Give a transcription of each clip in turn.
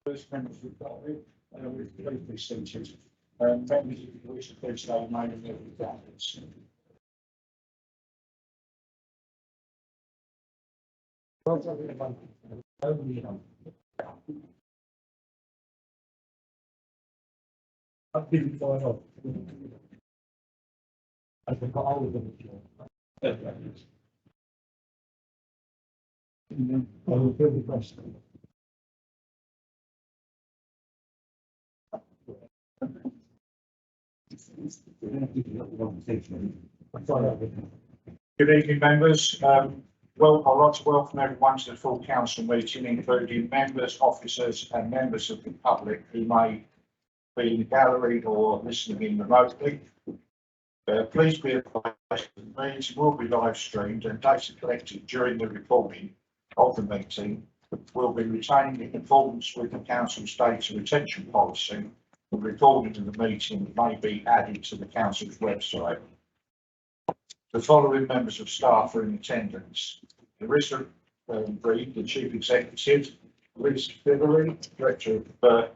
First members of the public, with please seated. Members of the wish to please stay in name of their candidates. I've been going on. I've got all of them. I will fill the question. Good evening, members. Well, I'd like to welcome everyone to the full council meeting, including members, officers and members of the public who may be in the gallery or listening in remotely. Please be advised that the meeting will be live streamed and data collected during the recording of the meeting will be retained in accordance with the council's data retention policy. The recording of the meeting may be added to the council's website. The following members of staff are in attendance: Larissa Reid, the Chief Executive; Liz Fivery, Director of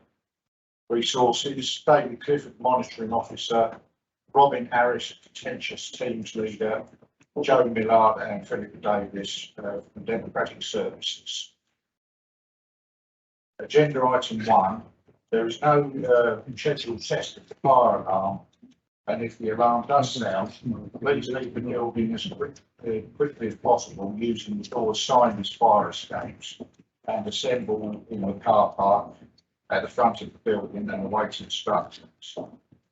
Resources; David Clifford, Monitoring Officer; Robin Harris, Contentious Teams Leader; Joe Millard and Philippa Davis from Democratic Services. Agenda item 1. There is no scheduled test of the fire alarm, and if the alarm does sound, please leave the building as quickly as possible using the door sign as fire escapes and assemble in the car park at the front of the building and await instructions.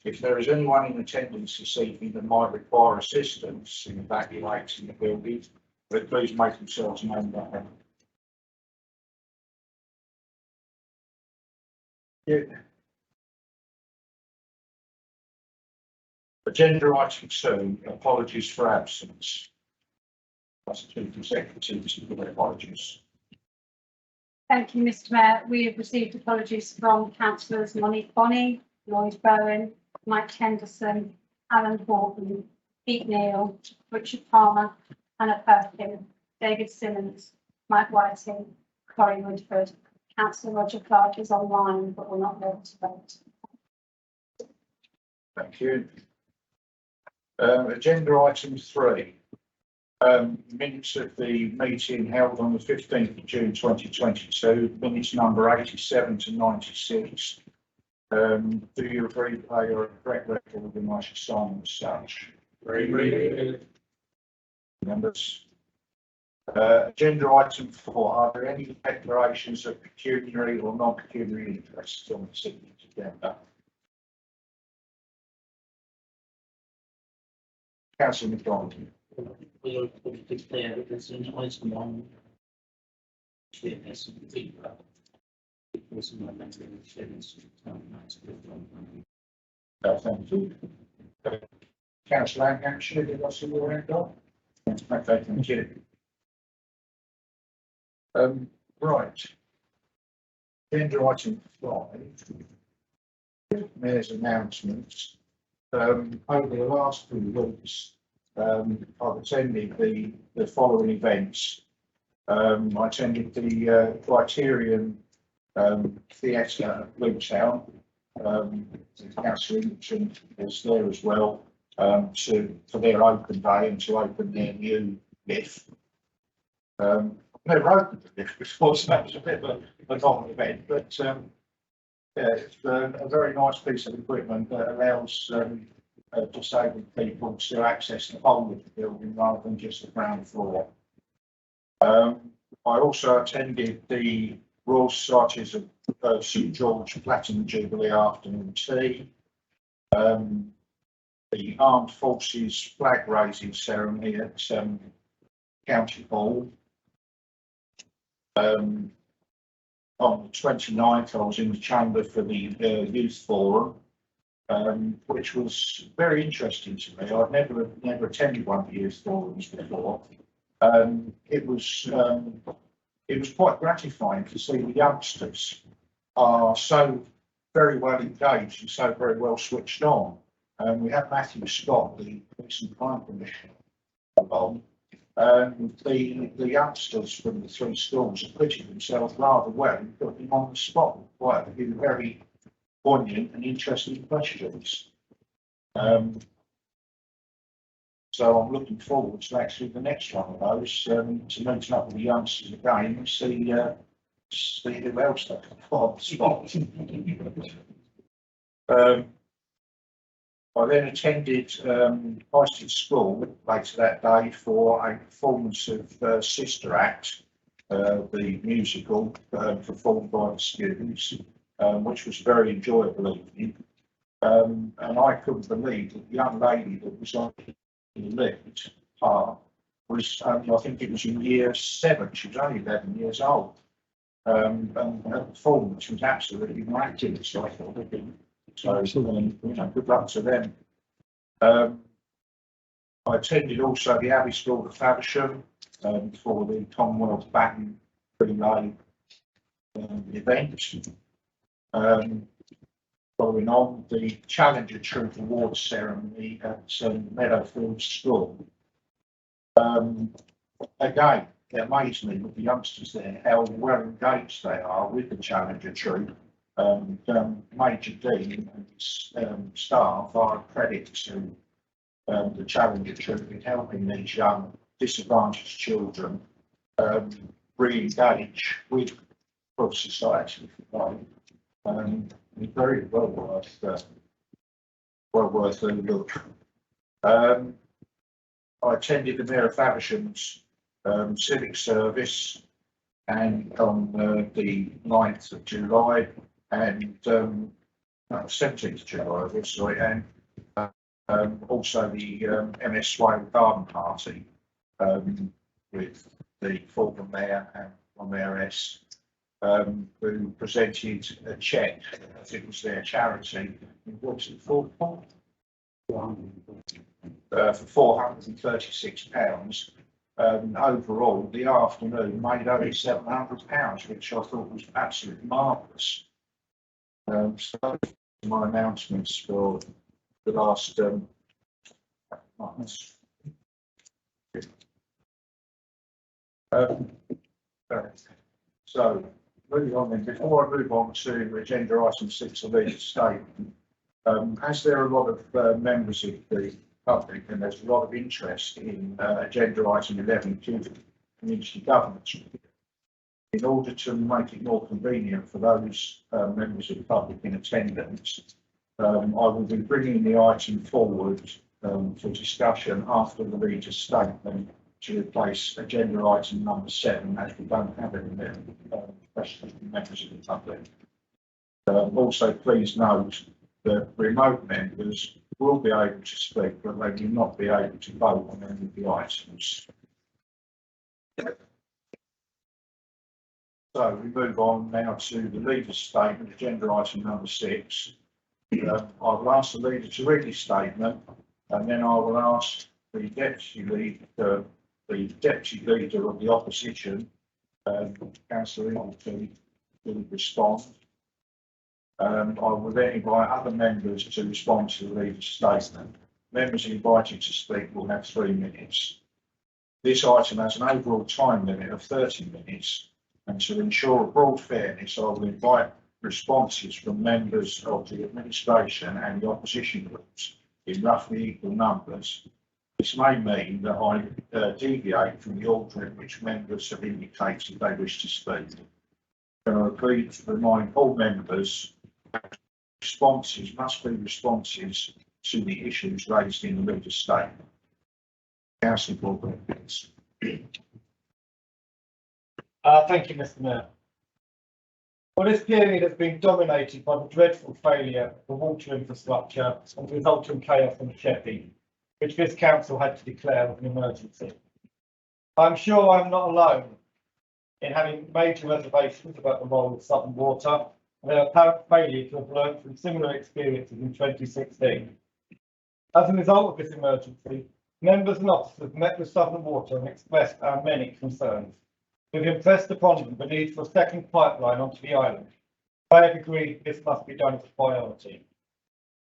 If there is anyone in attendance this evening that might require assistance in evacuating the building, then please make themselves known now. Agenda item 2, apologies for absence. That's the Chief Executive's apologies. Thank you, Mr. Mayor. We have received apologies from councillors Monique Bonney, Lloyd Bowen, Mike Henderson, Alan Horton, Pete Neal, Richard Palmer, Anna Perkin, David Simmons, Mike Whiting, Corey Woodford. Councillor Roger Clark is online but will not be able to vote. Thank you. Agenda item 3. Minutes of the meeting held on the 15th of June 2022, minutes number 87 to 96. Do you agree that they are a correct record and I should sign them as such? Agree. Members. Agenda item 4. Are there any declarations of pecuniary or non-pecuniary interests on the signature agenda? Councillor McDonald. We are declare that there's an item on fairness and feedback. Thank you. Councillor Langham, should have got some more end on? Okay, thank you. Right. Agenda item 5. Mayor's announcements. Over the last few weeks, I've attended the following events. I attended the Criterion Theatre at Bluetown. Councillor Incham was there as well for their open day and to open their new lift. Never opened the lift before, so that was a bit of a common event, but yeah, it's a very nice piece of equipment that allows disabled people to access the whole of the building rather than just the ground floor. I also attended the Royal Societies of St George Platinum Jubilee afternoon tea, the Armed Forces flag raising ceremony at County Hall. On the 29th, I was in the chamber for the youth forum, which was very interesting to me. I'd never attended one of the youth forums before. It was quite gratifying to see the youngsters are so very well engaged and so very well switched on. We had Matthew Scott, the Police and Crime Commissioner, along, The youngsters from the three schools acquitted themselves rather well and put them on the spot with quite a few very poignant and interesting questions. So I'm looking forward to actually the next one of those, to meeting up with the youngsters again and see who else they can put on the spot. I then attended Christchurch School later that day for a performance of Sister Act, the musical performed by the students, which was a very enjoyable evening. And I couldn't believe that the young lady that was on the lead part was, I think it was in year 7, she was only 11 years old. And her performance was absolutely miraculous, I thought. So, good luck to them. I attended also the Abbey School of Faversham for the Commonwealth Baton Relay event. Following on, the Challenger Troop Awards ceremony at Meadowfield School. Again, it amazed me with the youngsters there how well engaged they are with the Challenger Troop. Major Dean and his staff are a credit to the Challenger Troop in helping these young disadvantaged children re-engage with society, if you like. Very well worth a look. I attended the Mayor of Faversham's civic service and on the 9th of July and 17th of July, sorry, and also the MS Swale Garden Party with the former mayor and the mayoress, who presented a cheque, as it was their charity, what's it for? For £436. Overall, the afternoon made only £700, which I thought was absolutely marvellous. So my announcements for the last months. So moving on then, before I move on to agenda item 6, the leader's statement, as there are a lot of members of the public and there's a lot of interest in agenda item 11, community governance, in order to make it more convenient for those members of the public in attendance, I will be bringing the item forward for discussion after the leader's statement to replace agenda item number 7, as we don't have any questions from members of the public. Also, please note that remote members will be able to speak, but they will not be able to vote on any of the items. So we move on now to the leader's statement, agenda item number 6. I will ask the leader to read his statement, and then I will ask the deputy leader of the opposition, Councillor Ingleton, to respond. I will then invite other members to respond to the leader's statement. Members invited to speak will have 3 minutes. This item has an overall time limit of 30 minutes, and to ensure broad fairness, I will invite responses from members of the administration and the opposition groups in roughly equal numbers. This may mean that I deviate from the order in which members have indicated they wish to speak. And I please remind all members that responses must be responses to the issues raised in the leader's statement. Councillor Broadbent, please. Thank you, Mr. Mayor. Well, this period has been dominated by the dreadful failure of the water infrastructure and the resulting chaos in Sheppey, which this council had to declare an emergency. I'm sure I'm not alone in having major reservations about the role of Southern Water and their apparent failure to have learned from similar experiences in 2016. As a result of this emergency, members and officers met with Southern Water and expressed our many concerns. We've impressed upon them the need for a second pipeline onto the island. They have agreed this must be done as a priority.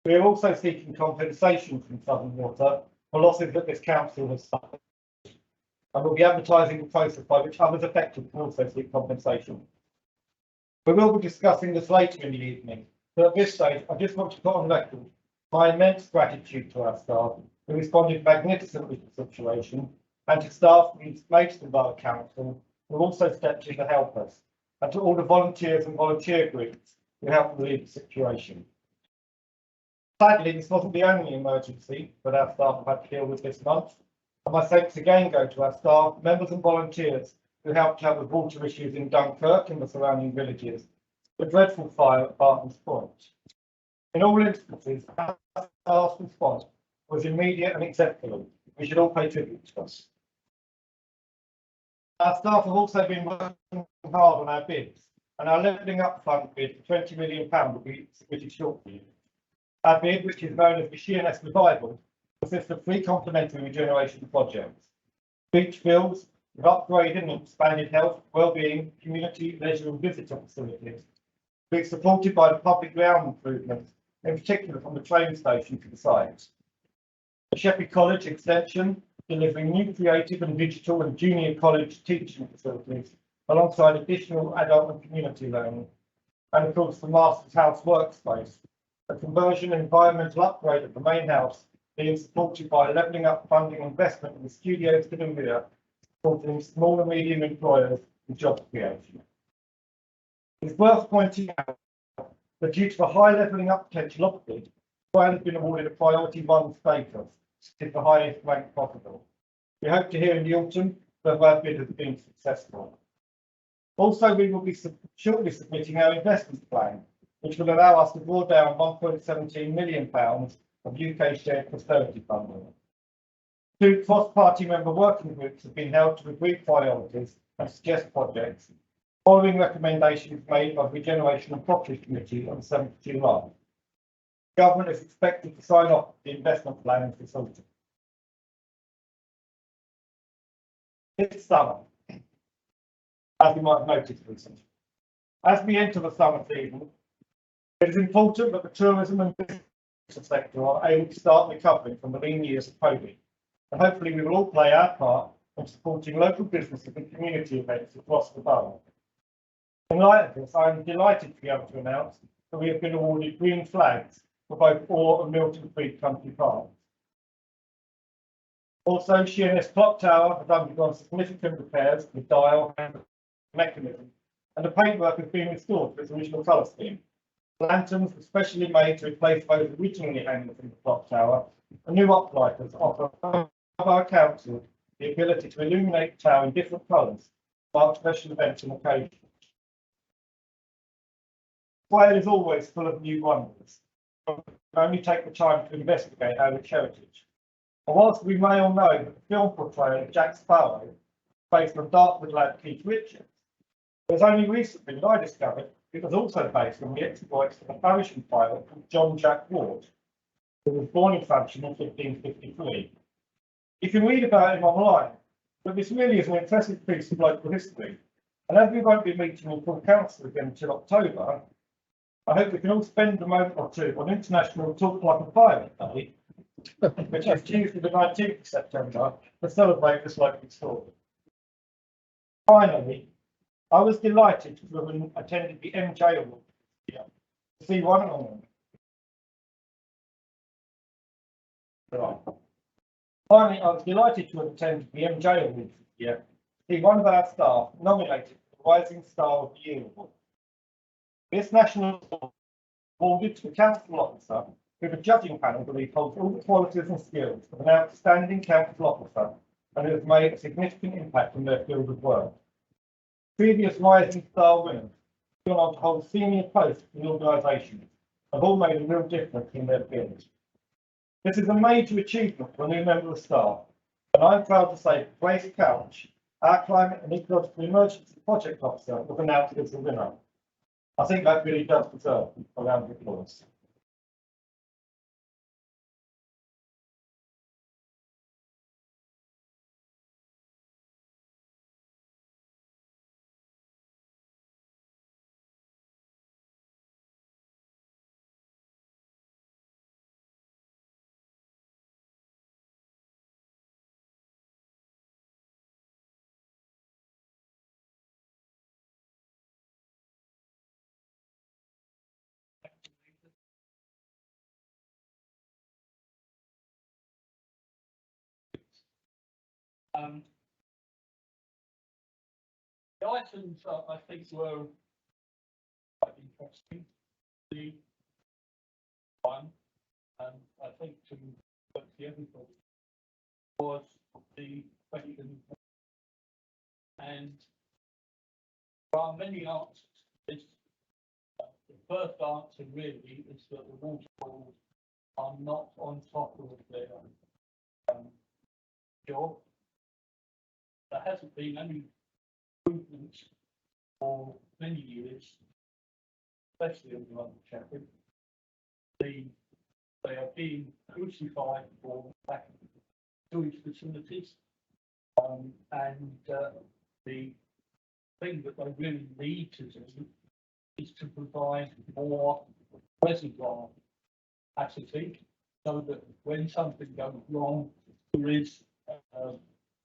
We are also seeking compensation from Southern Water for losses that this council has suffered. and will be advertising the process by which others affected can also seek compensation. We will be discussing this later in the evening, but at this stage, I just want to put on record my immense gratitude to our staff who responded magnificently to the situation, and to staff from Maidstone Borough Council who also stepped in to help us, and to all the volunteers and volunteer groups who helped relieve the situation. Sadly, this wasn't the only emergency that our staff have had to deal with this month, and my thanks again go to our staff, members and volunteers who helped out with water issues in Dunkirk and the surrounding villages, the dreadful fire at Barton's Point. In all instances, our staff's response was immediate and exemplary. We should all pay tribute to us. Our staff have also been working hard on our bids, and our Levelling Up Fund bid for £20 million will be submitted shortly. Our bid, which is known as the Sheerness Revival, consists of 3 complementary regeneration projects: beach fields with upgraded and expanded health, wellbeing, community, leisure and visitor facilities, being supported by the public ground improvements, in particular from the train station to the site. The Sheppey College extension, delivering new creative and digital and junior college teaching facilities, alongside additional adult and community learning. And of course, the Master's House workspace, a conversion and environmental upgrade of the main house, being supported by Levelling Up funding investment in the studios to the rear, supporting small and medium employers and job creation. It's worth pointing out that due to the high Levelling Up potential of the bid, Brian has been awarded a priority 1 status, which is the highest rank possible. We hope to hear in the autumn that our bid has been successful. Also, we will be shortly submitting our investment plan, which will allow us to draw down £1.17 million of UK shared prosperity funding. 2 cross-party member working groups have been held to agree priorities and suggest projects, following recommendations made by the Regeneration and Property Committee on the 7th of July. Government is expected to sign off the investment plan this autumn. This summer, as you might have noticed recently, as we enter the summer season, it is important that the tourism and business sector are able to start recovering from the lean years of COVID, and hopefully we will all play our part in supporting local businesses and community events across the borough. In light of this, I am delighted to be able to announce that we have been awarded green flags for both Orr and Milton Creek Country Parks. Also, Sheerness Clock Tower has undergone significant repairs to the dial and mechanism, and the paintwork has been restored to its original colour scheme. Lanterns were specially made to replace those originally hanging from the clock tower, and new uplighters offer our council the ability to illuminate the tower in different colours, mark special events and occasions. Wales is always full of new wonders, but we only take the time to investigate our rich heritage. And whilst we may all know that the film portrayal of Jack Sparrow, based on Dartford lad Keith Richards, it was only recently that I discovered it was also based on the exploits of a Parisian pilot called John Jack Ward, who was born in Faversham in 1553. You can read about him online, but this really is an impressive piece of local history. And as we won't be meeting in full council again until October, I hope we can all spend a moment or two on International Talk Like a Pirate Day, which is Tuesday the 19th of September, to celebrate this local story. Finally, I was delighted to have attended the MJ Award to see one of them. Finally, I was delighted to have attended the MJ Award this year to see one of our staff nominated for the Rising Star of the Year Award. This national award awarded to the council officer who the judging panel believe holds all the qualities and skills of an outstanding council officer and who has made a significant impact in their field of work. Previous Rising Star winners have gone on to hold senior posts in organisations have all made a real difference in their field. This is a major achievement for a new member of staff, and I'm proud to say that Grace Couch, our Climate and Ecological Emergency Project Officer, was announced as the winner. I think that really does deserve a round of applause. The items I think were quite interesting. The one, and I think to everybody, was the question, and there are many answers. The first answer really is that the water board are not on top of their job. There hasn't been any improvements for many years, especially on the London Shepherd. They are being crucified for lack of sewage facilities, and the thing that they really need to do is to provide more reservoir capacity, so that when something goes wrong, there is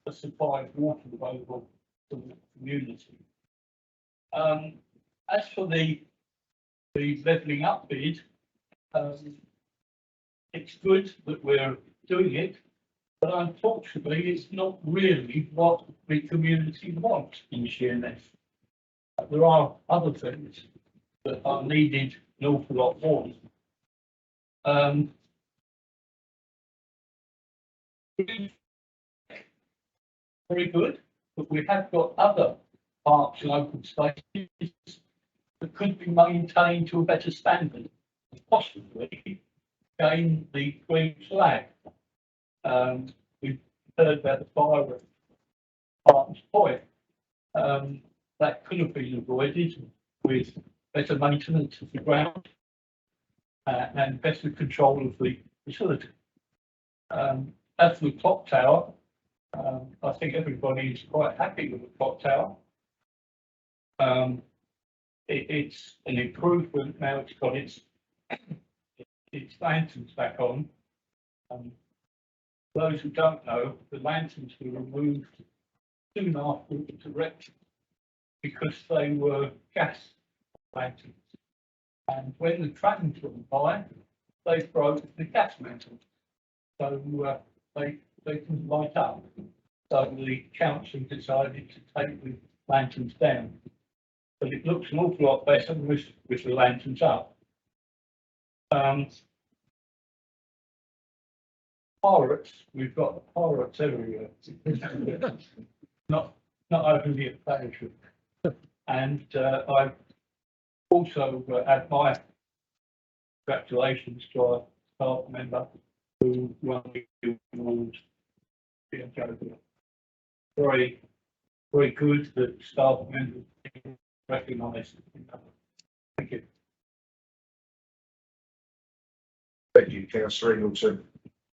a supply of water available to the community. As for the levelling up bid, it's good that we're doing it, but unfortunately, it's not really what the community wants in Sheerness. There are other things that are needed an awful lot more. Very good, but we have got other parks and open spaces that could be maintained to a better standard, possibly gain the green flag. We've heard about the fire at Barton's Point. That could have been avoided with better maintenance of the ground and better control of the facility. As for the clock tower, I think everybody is quite happy with the clock tower. It's an improvement now. It's got its lanterns back on. Those who don't know, the lanterns were removed soon after it was erected because they were gas lanterns. And when the trains went by, they broke the gas lanterns. So they couldn't light up. So the council decided to take the lanterns down. But it looks an awful lot better with the lanterns up. Pirates, we've got pirates everywhere. not overly effective. And I've also add my congratulations to our staff member who won the award. Very, very good that staff members recognised. Thank you. Thank you, Councillor Ingleton.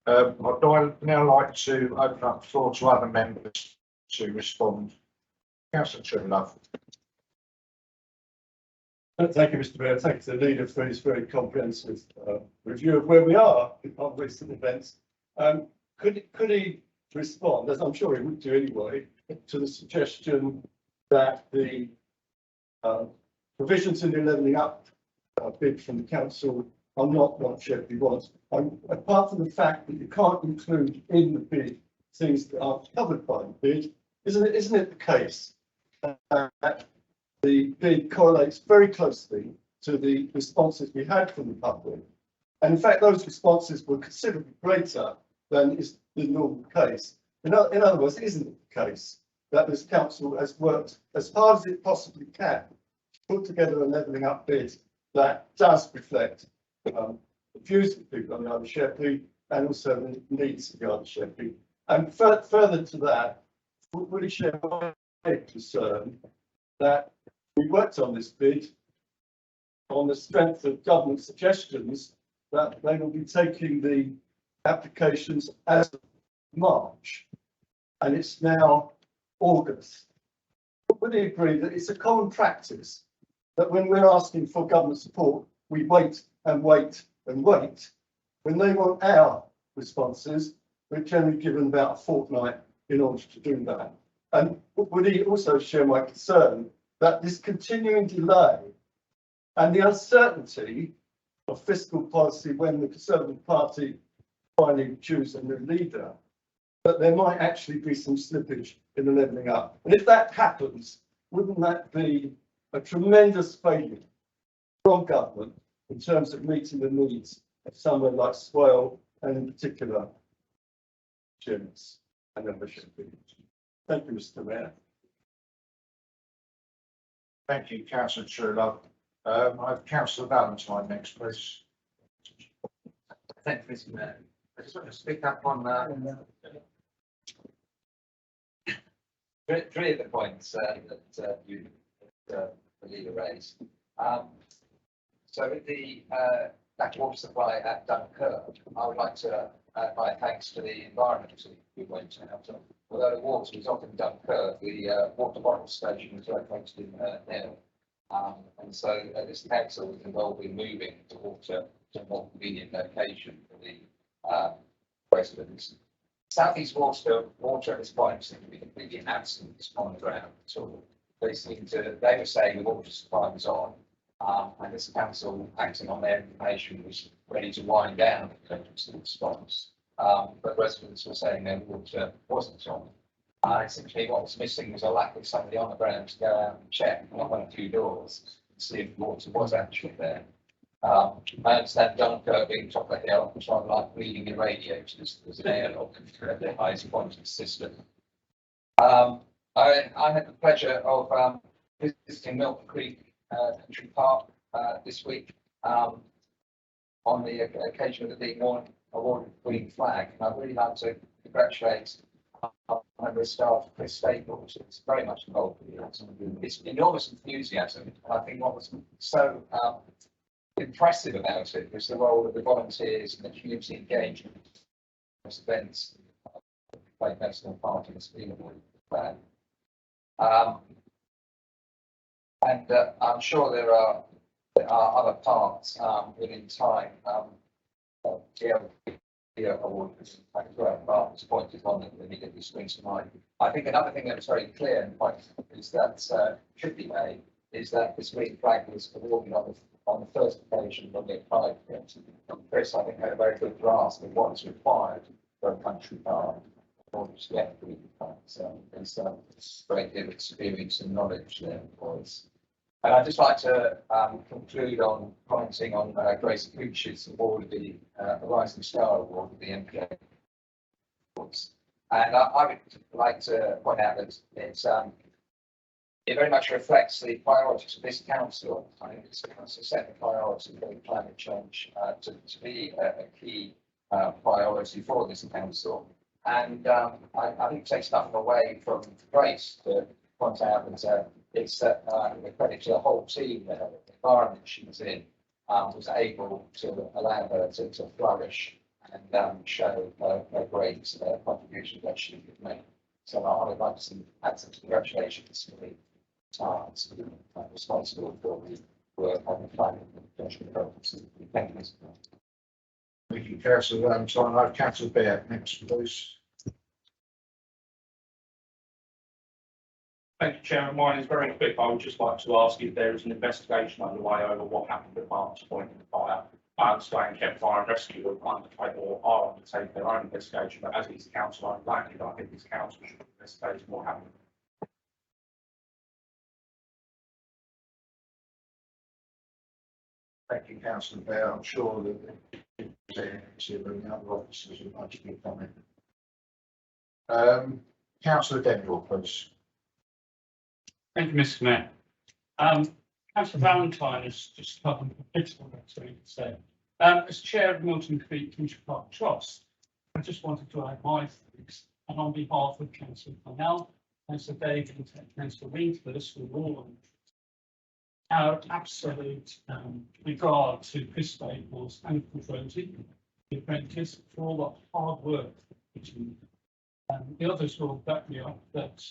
I'd now like to open up the floor to other members to respond. Councillor Tremlove. Thank you, Mr. Mayor. Thank you to the leader for his very comprehensive review of where we are on recent events. Could he respond, as I'm sure he would do anyway, to the suggestion that the provisions in the levelling up bid from the council are not what Shepley wants? Apart from the fact that you can't include in the bid things that aren't covered by the bid, isn't it the case that the bid correlates very closely to the responses we had from the public? And in fact, those responses were considerably greater than is the normal case. In other words, isn't it the case that this council has worked as hard as it possibly can to put together a levelling up bid that does reflect the views of people on the Isle of Shepley and also the needs of the Isle of Shepley? And further to that, would you share my concern that we worked on this bid on the strength of government suggestions that they will be taking the applications as of March, and it's now August? Would you agree that it's a common practice that when we're asking for government support, we wait and wait and wait? When they want our responses, we're generally given about a fortnight in order to do that. And would he also share my concern that this continuing delay and the uncertainty of fiscal policy when the Conservative Party finally choose a new leader but there might actually be some slippage in the levelling up. And if that happens, wouldn't that be a tremendous failure from government in terms of meeting the needs of somewhere like Swale and in particular gyms and membership? Thank you, Mr. Mayor. Thank you, councillor Truelove. I have councillor Valentine next, please. Thank you, Mr. Mayor. I just want to speak up on three of the points that the leader raised. So with the lack of water supply at Dunkirk, I would like to add my thanks to the environment we went out. Although the water was off in Dunkirk, the water bottle station was located in Nell. And so this council was involved in moving the water to a more convenient location for the residents. South East water at this point seemed to be completely absent on the ground. So they were saying the water supply was on, and this council, acting on their information, was ready to wind down the emergency response. But residents were saying their water wasn't on. Essentially, what was missing was a lack of somebody on the ground to go out and check, knock on a few doors, and see if the water was actually there. I understand Dunkirk being top of the hill, which I like reading in radiators. There's an airlock at the highest point of the system. I had the pleasure of visiting Milton Creek Country Park this week on the occasion of it being awarded the Green Flag, and I'd really like to congratulate our member of staff, Chris Staples. It's very much involved with it. It's enormous enthusiasm, and I think what was so impressive about it was the role of the volunteers and the community engagement in events played national part in this being plan. And I'm sure there are other parts within time. Award as well. Mark's point is one that immediately springs to mind. I think another thing that's very clear and quite is that should be made is that this green flag was awarded on the first occasion when they applied for it. Chris, I think, had a very good grasp of what is required for a country park in order to get the green flag. So there's a great deal of experience and knowledge there for us. And I'd just like to conclude on commenting on Grace Cooch's award of the Rising Star Award of the MPA Awards. And I would like to point out that it very much reflects the priorities of this council. I think this council set the priority for climate change to be a key priority for this council. And I think it takes nothing away from Grace to point out that it's the credit to the whole team there, the environment she was in was able to allow her to flourish and show her great contribution that she could make. So I would like to add some congratulations to the TARS responsible for the work on the climate change programs. Thank you. Thank you, councillor Valentine. I have councillor Bear next, please. Thank you, Chairman. Mine is very quick. I would just like to ask if there is an investigation underway over what happened at Marks Point in the fire. I understand Kent Fire and Rescue will undertake or are undertaking their own investigation, but as it's council unblanked, I think this council should investigate what happened. Thank you, councillor Bear. I'm sure that the other officers would like to be commented. Councillor Dendell, please. Thank you, Mr. Mayor. Councillor Valentine has just covered a bit of what I was say. As chair of Milton Creek Country Park Trust, I just wanted to add my thanks, and on behalf of Councillor Cornell, Councillor David, and Councillor Wingford, who are all our absolute regard to Chris Staples and Chris Rosie, the apprentice, for all the hard work. The others will back me up that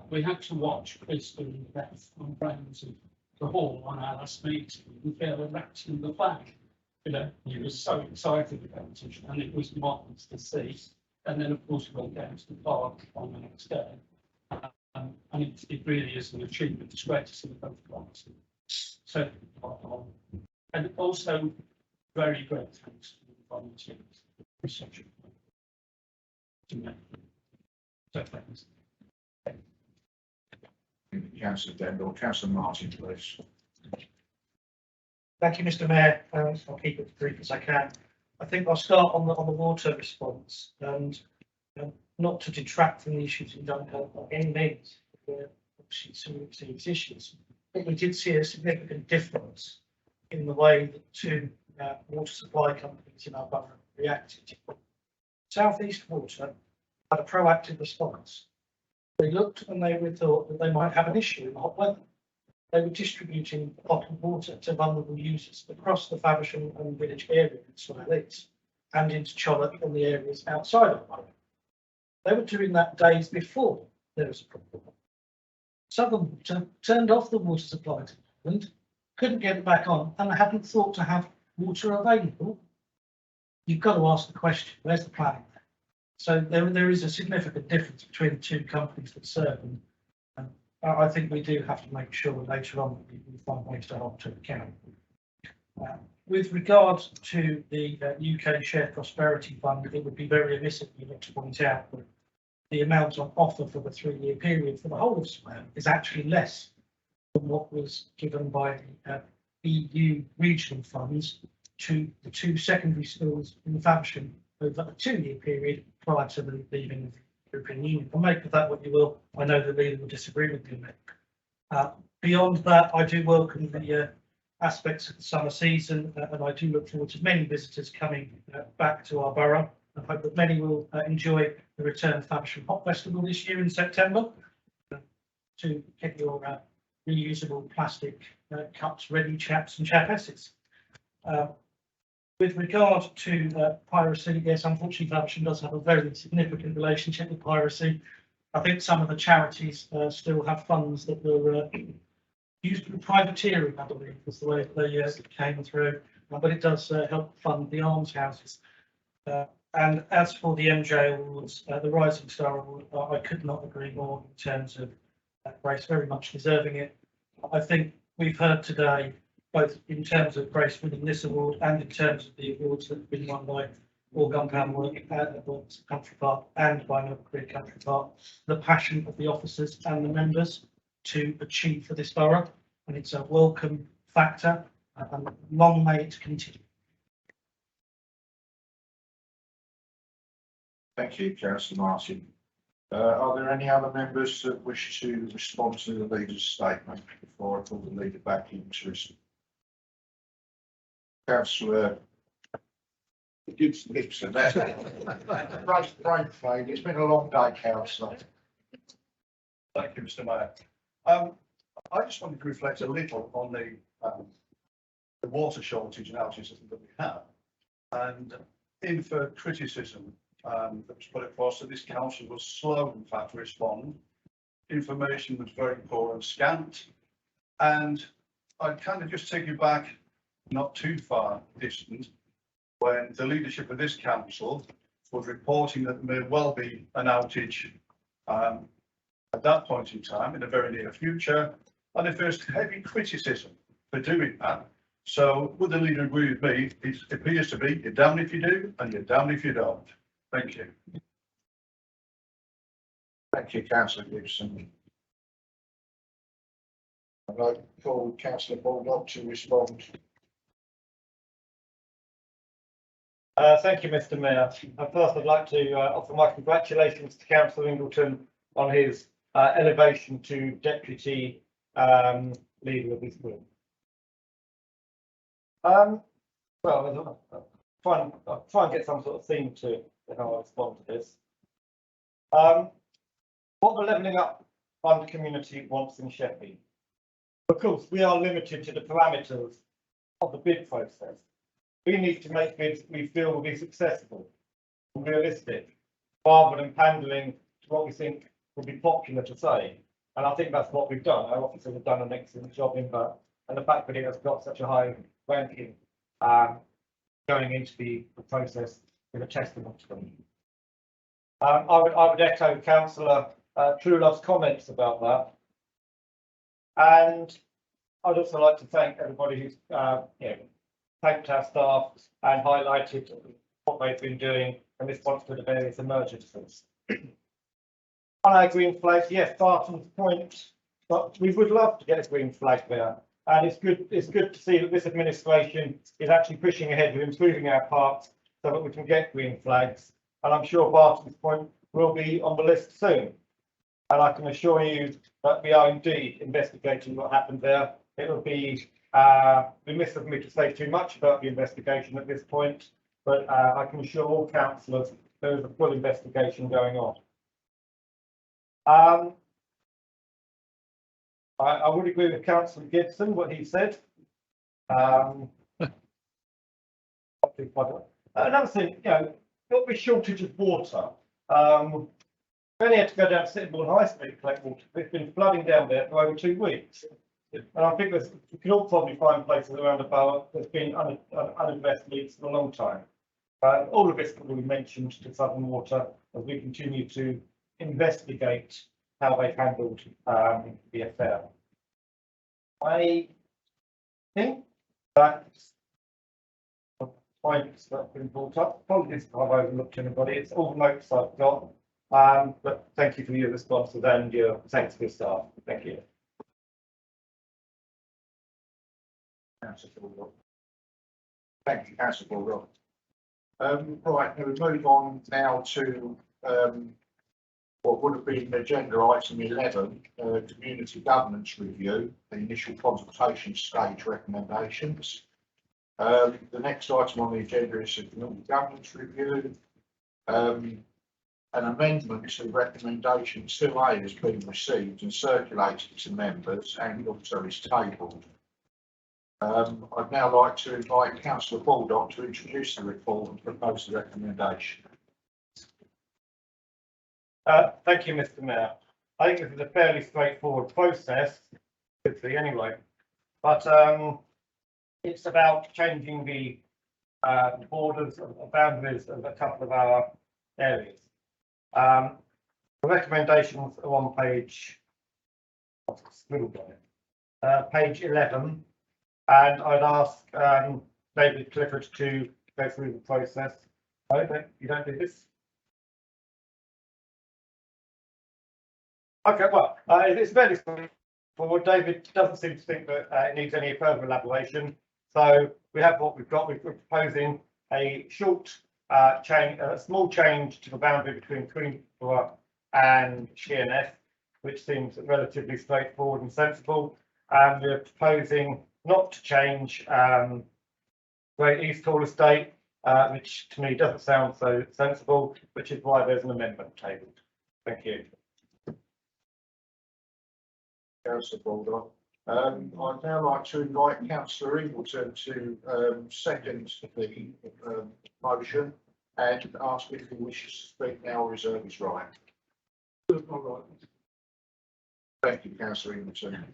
we had to watch Chris doing the death on grounds of the hall on our last meeting and feel erect in the flag. You know, he was so excited about it, and it was marvellous to see. And then, of course, we went down to the park on the next day. And it really is an achievement. It's great to see both parts. So, and also very great thanks to the volunteers for such a So thanks. Councillor Dendall, Councillor Martin, please. Thank you, Mr. Mayor. I'll keep it as brief as I can. I think I'll start on the water response and not to detract from the issues in Dunkirk by any means. Obviously some serious issues, but we did see a significant difference in the way that two water supply companies in our borough reacted. South East Water had a proactive response. They looked and they thought that they might have an issue in hot weather. They were distributing bottled water to vulnerable users across the Faversham and village area in Slough East and into Chollop and the areas outside of the borough. They were doing that days before there was a problem. Southern Water turned off the water supply to England, couldn't get it back on, and hadn't thought to have water available. You've got to ask the question, where's the planning there? So there is a significant difference between the two companies that serve them. And I think we do have to make sure later on that we find ways to hold to account. With regard to the UK Shared Prosperity Fund, it would be very remiss of me not to point out that the amount on offer for the 3-year period for the whole of Slough is actually less than what was given by the EU regional funds to the 2 secondary schools in Faversham over a 2-year period prior to the leaving of the European Union. And make of that what you will. I know the leader will disagree with me. Beyond that, I do welcome the aspects of the summer season, and I do look forward to many visitors coming back to our borough. I hope that many will enjoy the return of Faversham Hop Festival this year in September to get your reusable plastic cups ready, chaps and chapesses. With regard to piracy, yes, unfortunately Faversham does have a very significant relationship with piracy. I think some of the charities still have funds that were used for privateering, I believe, was the way they came through, but it does help fund the almshouses. And as for the MJ Awards, the Rising Star Award, I could not agree more in terms of Grace very much deserving it. I think we've heard today, both in terms of Grace winning this award and in terms of the awards that have been won by All Gunpound Work at Country Park and by Milk Creek Country Park, the passion of the officers and the members to achieve for this borough, and it's a welcome factor, and long may it continue. Thank you, Councillor Martin. Are there any other members that wish to respond to the leader's statement before I call the leader back into his? Councillor Gibson. Brain fade. It's been a long day, Councillor. Thank you, Mr. Mayor. I just wanted to reflect a little on the water shortage and outages that we have, and in for criticism that was put across that this council was slow, in fact, to respond. Information was very poor and scant, and I'd kind of just take you back not too far distant when the leadership of this council was reporting that there may well be an outage at that point in time in the very near future, and they faced heavy criticism for doing that. So would the leader agree with me? It appears to be you're damned if you do and you're damned if you don't. Thank you. Thank you, Councillor Gibson. I'd like to call Councillor Baldock to respond. Thank you, Mr. Mayor. First, I'd like to offer my congratulations to Councillor Ingleton on his elevation to deputy leader of this group. Well, I'll try and get some sort of theme to how I respond to this. What the Levelling Up Fund community wants in Sheffield. Of course, we are limited to the parameters of the bid process. We need to make bids we feel will be successful and realistic, rather than pandering to what we think will be popular to say. And I think that's what we've done. Our officers have done an excellent job in that, and the fact that it has got such a high ranking going into the process is a testament to them. I would echo Councillor Truelove's comments about that, and I'd also like to thank everybody who's thanked our staff and highlighted what they've been doing in response to the various emergencies. On our green flags, yes, Barton's Point, but we would love to get a green flag there. And it's good to see that this administration is actually pushing ahead with improving our parks so that we can get green flags. And I'm sure Barton's Point will be on the list soon. And I can assure you that we are indeed investigating what happened there. It would be remiss of me to say too much about the investigation at this point, but I can assure all councillors there is a full investigation going on. I would agree with Councillor Gibson, what he said. Another thing, you know, got the shortage of water. We only had to go down to Sittingbourne High Street to collect water. It's been flooding down there for over 2 weeks. And I think you can all probably find places around the borough that's been unaddressed leaks for a long time. All of this will be mentioned to Southern Water as we continue to investigate how they've handled the affair. I think that's the points that have been brought up. Apologies if I've overlooked anybody. It's all the notes I've got. But thank you for your responses and your thanks to your staff. Thank you. Thank you, Councillor Bullock. Right, now we move on now to what would have been agenda item 11, community governance review, the initial consultation stage recommendations. The next item on the agenda is the community governance review. An amendment to recommendation 2A has been received and circulated to members and also is tabled. I'd now like to invite Councillor Baldock to introduce the report and propose the recommendation. Thank you, Mr. Mayor. I think this is a fairly straightforward process, anyway, but it's about changing the borders and boundaries of a couple of our areas. The recommendations are on page 11, and I'd ask David Clifford to go through the process. Okay, you don't do this? Okay, well, it's fairly straightforward. David doesn't seem to think that it needs any further elaboration. So we have what we've got. We're proposing a short change, a small change to the boundary between Queenborough and Sheerness, which seems relatively straightforward and sensible. And we're proposing not to change Great East Hall Estate, which to me doesn't sound so sensible, which is why there's an amendment tabled. Thank you. Councillor Baldock. I'd now like to invite Councillor Ingleton to second the motion and ask if he wishes to speak now or reserve his right. Thank you, Councillor Ingleton.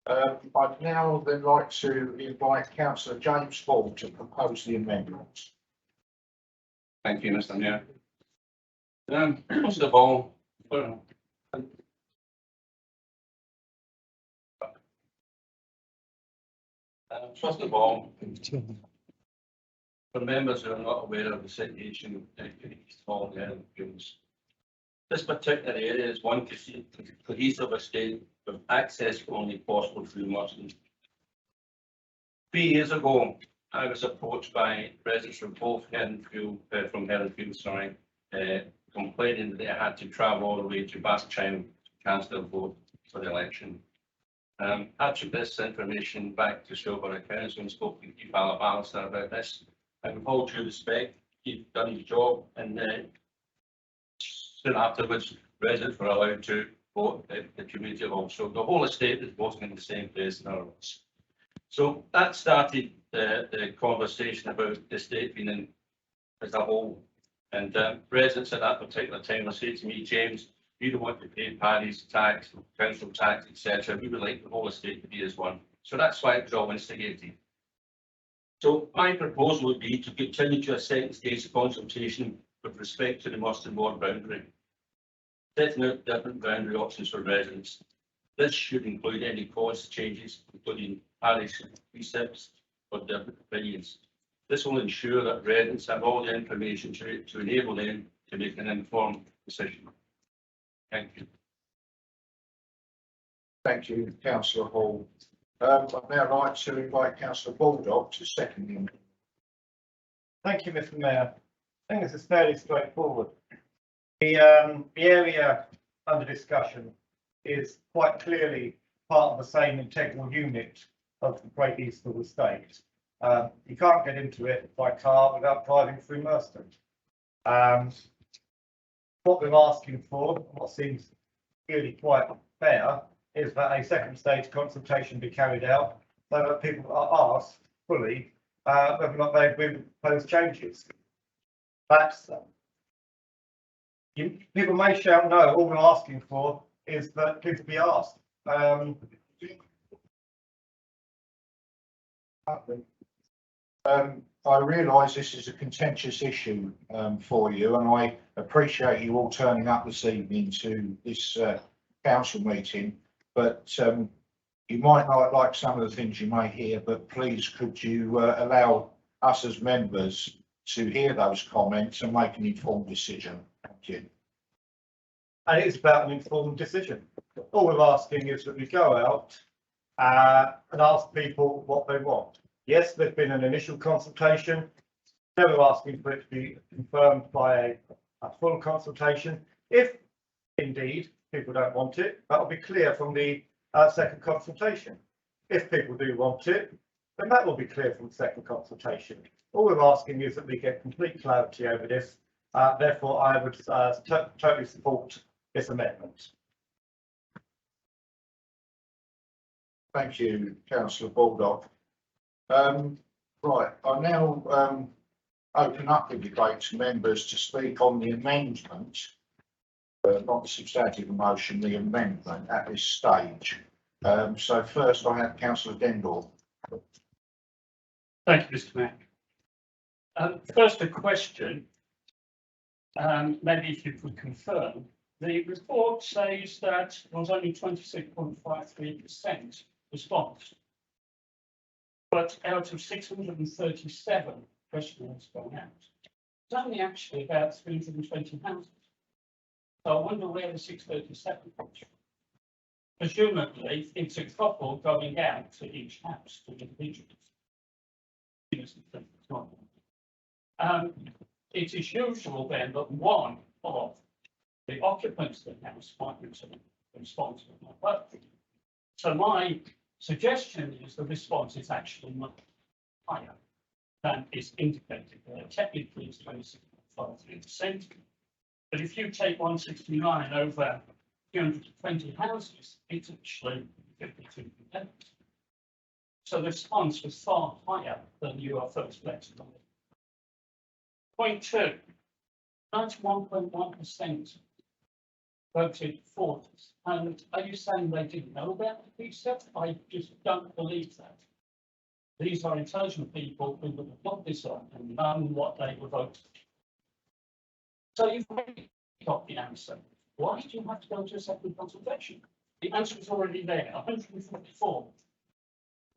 I'd now then like to invite Councillor James Hall to propose the amendments. Thank you, Mr. Mayor. First of all, for members who are not aware of the situation in East Hall and Fields, this particular area is one cohesive estate with access only possible through Murston. 3 years ago, I was approached by residents from both Heronfield, complaining that they had to travel all the way to Bastown to cast their vote for the election. I took this information back to Silborough Council and spoke to Keith Alabaster about this. And with all due respect, he'd done his job, and soon afterwards, residents were allowed to vote at the community hall. So the whole estate is voting in the same place now. So that started the conversation about the estate being in as a whole. And residents at that particular time were saying to me, James, you don't want to pay Paddy's tax, council tax, etc. We would like the whole estate to be as one. So that's why it was all instigated. So my proposal would be to continue to a second stage consultation with respect to the Murston Ward boundary, setting out different boundary options for residents. This should include any cost changes, including parish receipts or different opinions. This will ensure that residents have all the information to enable them to make an informed decision. Thank you. Thank you, councillor Hall. I'd now like to invite councillor Baldock to second him. Thank you, Mr. Mayor. I think this is fairly straightforward. The area under discussion is quite clearly part of the same integral unit of the Great Eastern Estate. You can't get into it by car without driving through Merston. What we're asking for, what seems really quite fair, is that a second stage consultation be carried out so that people are asked fully whether or not they agree with proposed changes. That's people may shout no. All we're asking for is that people be asked. I realise this is a contentious issue for you, and I appreciate you all turning up this evening to this council meeting. But you might not like some of the things you may hear, but please could you allow us as members to hear those comments and make an informed decision. Thank you. And it's about an informed decision. All we're asking is that we go out and ask people what they want. Yes, there's been an initial consultation. Now we're asking for it to be confirmed by a full consultation. If indeed people don't want it, that will be clear from the second consultation. If people do want it, then that will be clear from the second consultation. All we're asking is that we get complete clarity over this. Therefore, I would totally support this amendment. Thank you, councillor Baldock. Right, I now open up the debate to members to speak on the amendment, not the substantive motion, the amendment at this stage. So first I have councillor Dendor. Thank you, Mr. Mayor. First, a question. Maybe if you could confirm, the report says that there was only 26.53% response. But out of 637 questionnaires going out, it's only actually about 320 houses. So I wonder where the 637 comes from. Presumably, it's a couple going out to each house to individuals. It is usual then that one of the occupants of the house might respond to my work. So my suggestion is the response is actually much higher than is indicated there. Technically, it's 26.53%. But if you take 169 over 220 houses, it's actually 52%. So the response was far higher than you are first placed on. Point two, 91.1% voted for this. And are you saying they didn't know about the piece? I just don't believe that. These are intelligent people who would have looked this up and known what they were voting. So you've already got the answer. Why did you have to go to a second consultation? The answer is already there. 144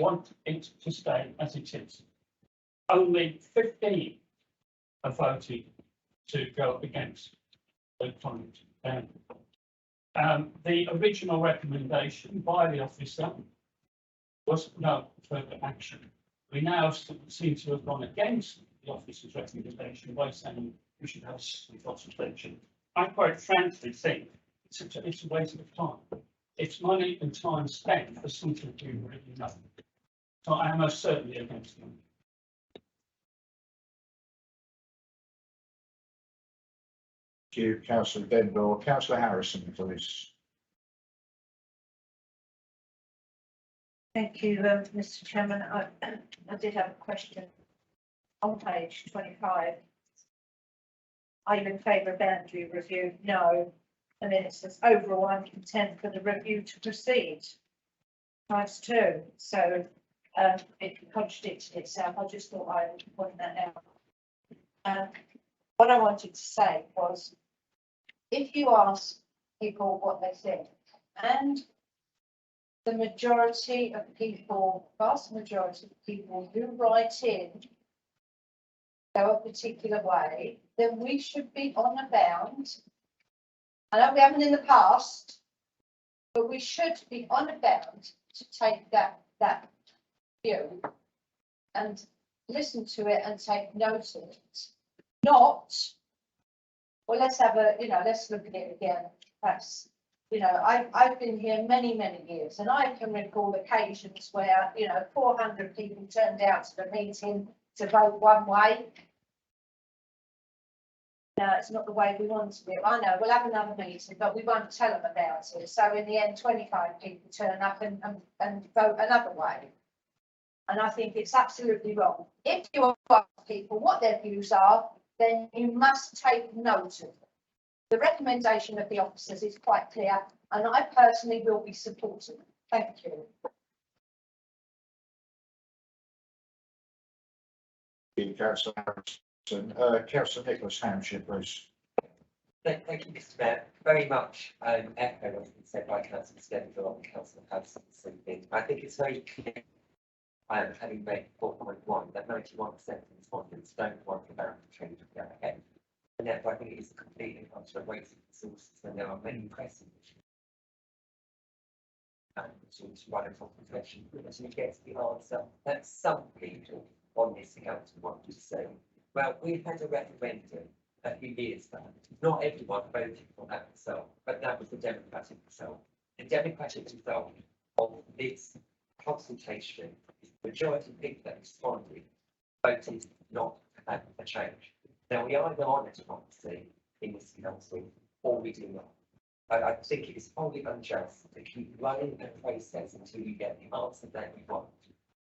want it to stay as it is. Only 15 have voted to go against the climate ban. The original recommendation by the officer was no further action. We now seem to have gone against the officer's recommendation by saying we should have some consultation. I quite frankly think it's a waste of time. It's money and time spent for something we already know. So I am most certainly against them. Thank you, councillor Dendor. Councillor Harrison, please. Thank you, Mr. Chairman. I did have a question on page 25. Are you in favour of boundary review? No. And then it says overall content for the review to proceed. Times 2. So it contradicts itself. I just thought I would point that out. What I wanted to say was, if you ask people what they think, and the majority of people, vast majority of people who write in go a particular way, then we should be honour bound. I know we haven't in the past, but we should be honour bound to take that view and listen to it and take note of it. Not, well, let's have a, let's look at it again. Perhaps, I've been here many, many years, and I can recall occasions where, 400 people turned out to the meeting to vote one way. No, it's not the way we want to do it. I know, we'll have another meeting, but we won't tell them about it. So in the end, 25 people turn up and vote another way. And I think it's absolutely wrong. If you ask people what their views are, then you must take note of them. The recommendation of the officers is quite clear, and I personally will be supporting it. Thank you. Councillor Harrison, Councillor Nicholas Hampshire, please. Thank you, Mr. Mayor. Very much echo what's been said by Councillor Stenville and Councillor Hudson this evening. I think it's very clear, having read 4.1, that 91% of respondents don't want the boundary change to go ahead. And therefore, I think it is a complete culture of wasting resources when there are many pressing issues. And to run a consultation, as we get the answer that some people on this council want to see. Well, we've had a referendum a few years back. Not everyone voted for that result, but that was the democratic result. The democratic result of this consultation is the majority of people that responded voted not to have a change. Now, we either honour democracy in this council or we do not. I think it is wholly unjust to keep running a process until you get the answer that you want,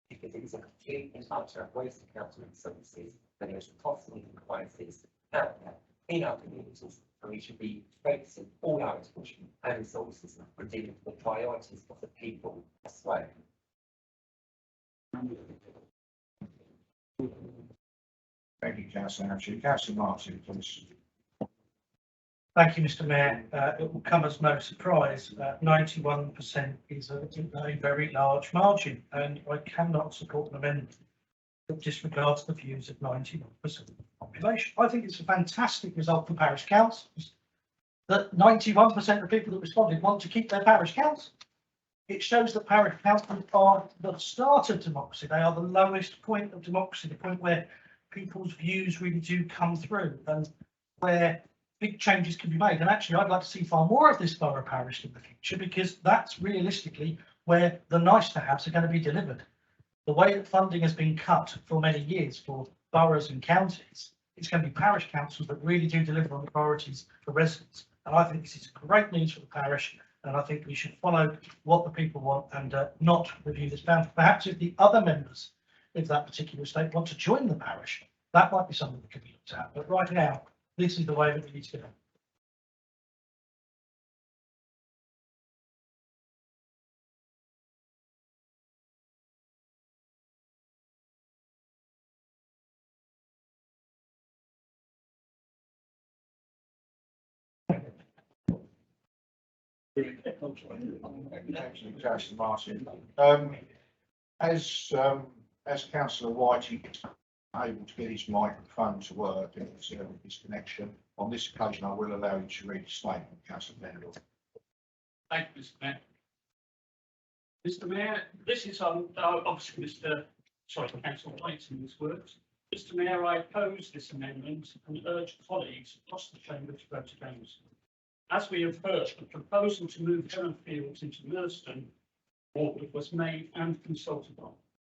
because it is a complete and utter waste of council resources, and there is a cost of living crisis out there in our communities, and we should be focusing all our attention and resources on dealing with the priorities of the people as well. Thank you, Councillor Hampshire. Councillor Martin, please. Thank you, Mr. Mayor. It will come as no surprise. 91% is a very large margin, and I cannot support an amendment that disregards the views of 91% of the population. I think it's a fantastic result for parish councils that 91% of people that responded want to keep their parish council. It shows that parish councils are the start of democracy. They are the lowest point of democracy, the point where people's views really do come through and where big changes can be made. And actually, I'd like to see far more of this borough parish in the future, because that's realistically where the nice to haves are going to be delivered. The way that funding has been cut for many years for boroughs and counties, it's going to be parish councils that really do deliver on the priorities for residents. And I think this is great news for the parish, and I think we should follow what the people want and not review this boundary. Perhaps if the other members of that particular estate want to join the parish, that might be something that could be looked at. But right now, this is the way that we need to go. Thank you, Councillor Martin. As Councillor Whiting is able to get his microphone to work and his connection, on this occasion I will allow you to read the statement, Councillor Bendel. Thank you, Mr. Mayor. Mr. Mayor, this is obviously Councillor Whiting's words. Mr. Mayor, I oppose this amendment and urge colleagues across the chamber to vote against. As we have heard, the proposal to move Heron Fields into Merston Ward was made and consulted on.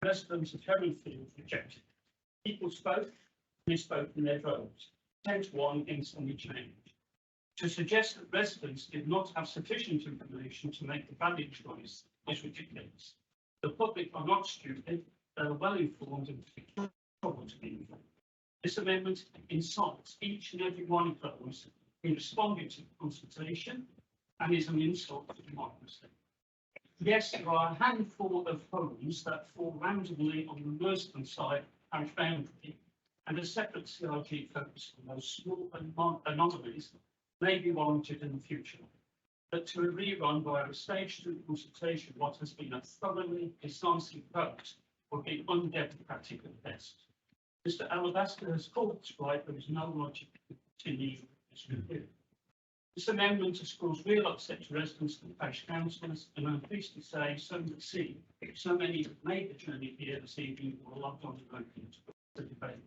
Residents of Heron Fields rejected it. People spoke, and they spoke in their droves. 10 to 1 instantly changed. To suggest that residents did not have sufficient information to make a valid choice is ridiculous. The public are not stupid, they are well informed and trouble to be informed. This amendment incites each and every one of those who responded to the consultation and is an insult to democracy. Yes, there are a handful of homes that fall randomly on the Merston side parish boundary, and a separate CRG focus on those small anomalies may be warranted in the future. But to rerun via a stage 2 consultation what has been a thoroughly decisive vote would be undemocratic at best. Mr. Alabaster has called right, there is no logic to continue this review. This amendment has caused real upset to residents and parish councillors, and I'm pleased to say so many have made the journey here this evening or logged on remotely to the debate.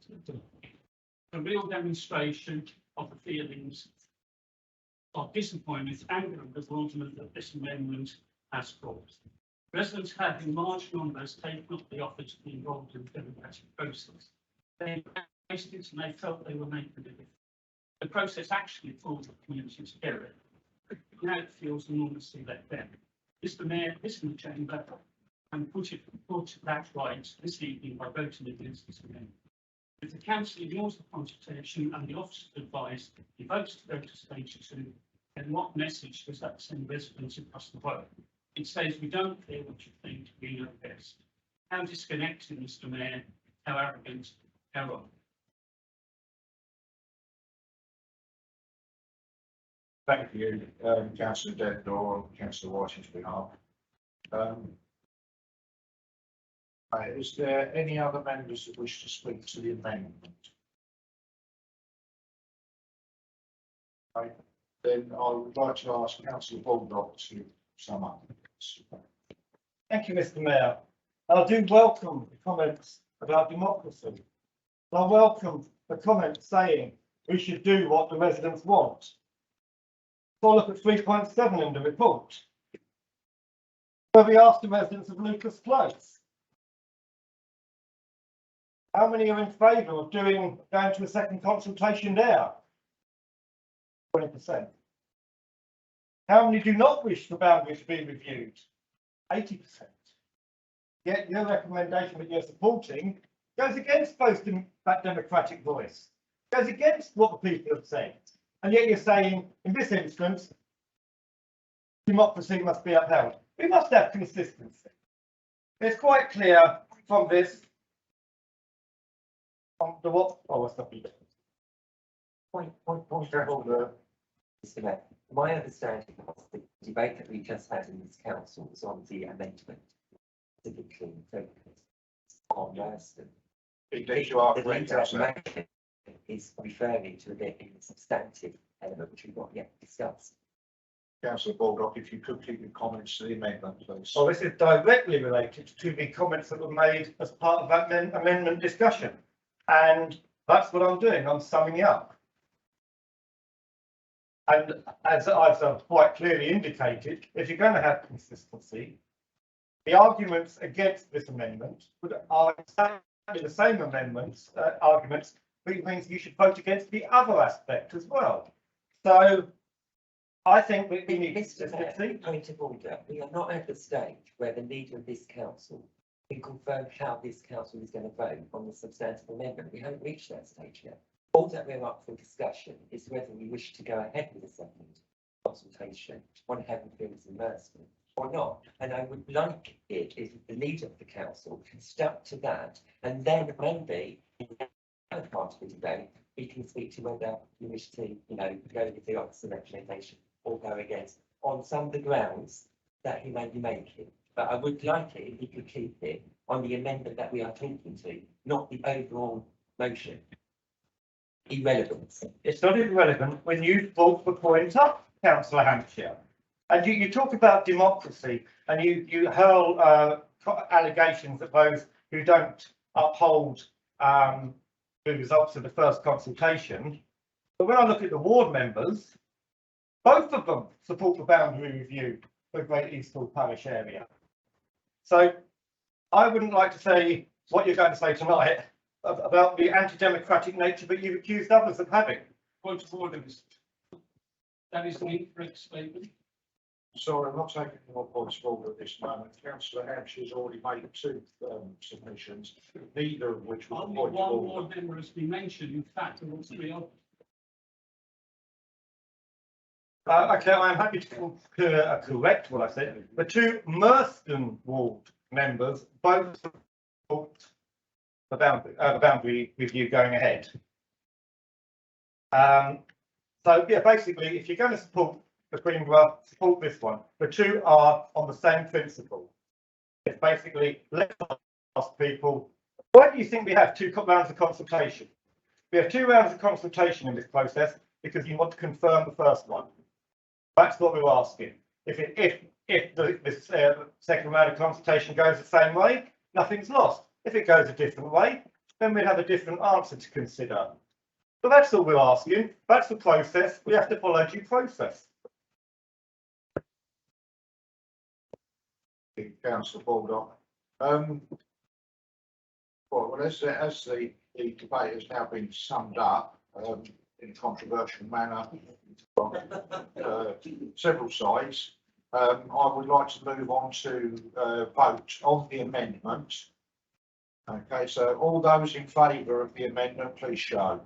A real demonstration of the feelings of disappointment, anger and bewilderment that this amendment has caused. Residents have in large numbers taken up the offer to be involved in the democratic process. They embraced it and they felt they were making a difference. The process actually pulled the community together. Now it feels enormously let down. Mr. Mayor, listen to the chamber and put that right this evening by voting against this amendment. If the council ignores the consultation and the officers advise he votes to go to stage 2, then what message does that send residents across the world? It says we don't care what you think, we know best. How disconnected, Mr. Mayor, how arrogant, how wrong. Thank you, councillor Dendor on councillor Whiting's behalf. Is there any other members that wish to speak to the amendment? Right, then I would like to ask councillor Baldock to sum up. Thank you, Mr. Mayor. I do welcome the comments about democracy. I welcome the comments saying we should do what the residents want. So look at 3.7 in the report, where we asked the residents of Lucas Place, how many are in favour of going to a second consultation there? 20%. How many do not wish the boundaries to be reviewed? 80%. Yet your recommendation that you're supporting goes against that democratic voice, goes against what the people have said. And yet you're saying, in this instance, democracy must be upheld. We must have consistency. It's quite clear from this, from the what? Oh, what's the point? Point of order. Mr. Mayor, my understanding was the debate that we just had in this council was on the amendment, specifically focused on Marston. Indeed, you are The correct, leader councillor. is referring to the substantive element which we've not yet discussed. Councillor Baldock, if you could keep your comments to the amendment, please. So this is directly related to the comments that were made as part of that amendment discussion. And that's what I'm doing, I'm summing it up. And as I've quite clearly indicated, if you're going to have consistency, the arguments against this amendment are exactly the same arguments, which means you should vote against the other aspect as well. So I think we need Mr. Mayor, consistency. point of order, we are not at the stage where the leader of this council can confirm how this council is going to vote on the substantive amendment. We haven't reached that stage yet. All that we're up for discussion is whether we wish to go ahead with a second consultation on Heavenfields and Merston or not. And I would like it if the leader of the council stuck to that, and then maybe in the other part of the debate, we can speak to whether you wish to, go with the opposite recommendation or go against on some of the grounds that he may be making. But I would like it if he could keep it on the amendment that we are talking to, not the overall motion. Irrelevance. It's not irrelevant when you brought the point up, Councillor Hampshire. And you talk about democracy and you hurl allegations at those who don't uphold the results of the first consultation. But when I look at the ward members, both of them support the boundary review for the Great Eastall Parish area. So I wouldn't like to say what you're going to say tonight about the anti-democratic nature that you've accused others of having. Point of order, Mr. That is an incorrect statement. Sorry, I'm not taking more points forward at this moment. Councillor Hampshire has already made 2 submissions, neither of which was a Only point one of order. ward member has been mentioned. In fact, there were 3 others. Okay, I'm happy to correct what I said. The 2 Merston ward members both support the boundary review going ahead. So yeah, basically, if you're going to support the Queenborough, support this one. The 2 are on the same principle. It's basically let's ask people Why do you think we have two rounds of consultation? We have 2 rounds of consultation in this process because you want to confirm the first one. That's what we're asking. If this second round of consultation goes the same way, nothing's lost. If it goes a different way, then we'd have a different answer to consider. But that's all we're asking. That's the process. We have to follow due process. Councillor Baldock. Well, as the debate has now been summed up in a controversial manner from several sides, I would like to move on to vote on the amendment. Okay, so all those in favour of the amendment, please show.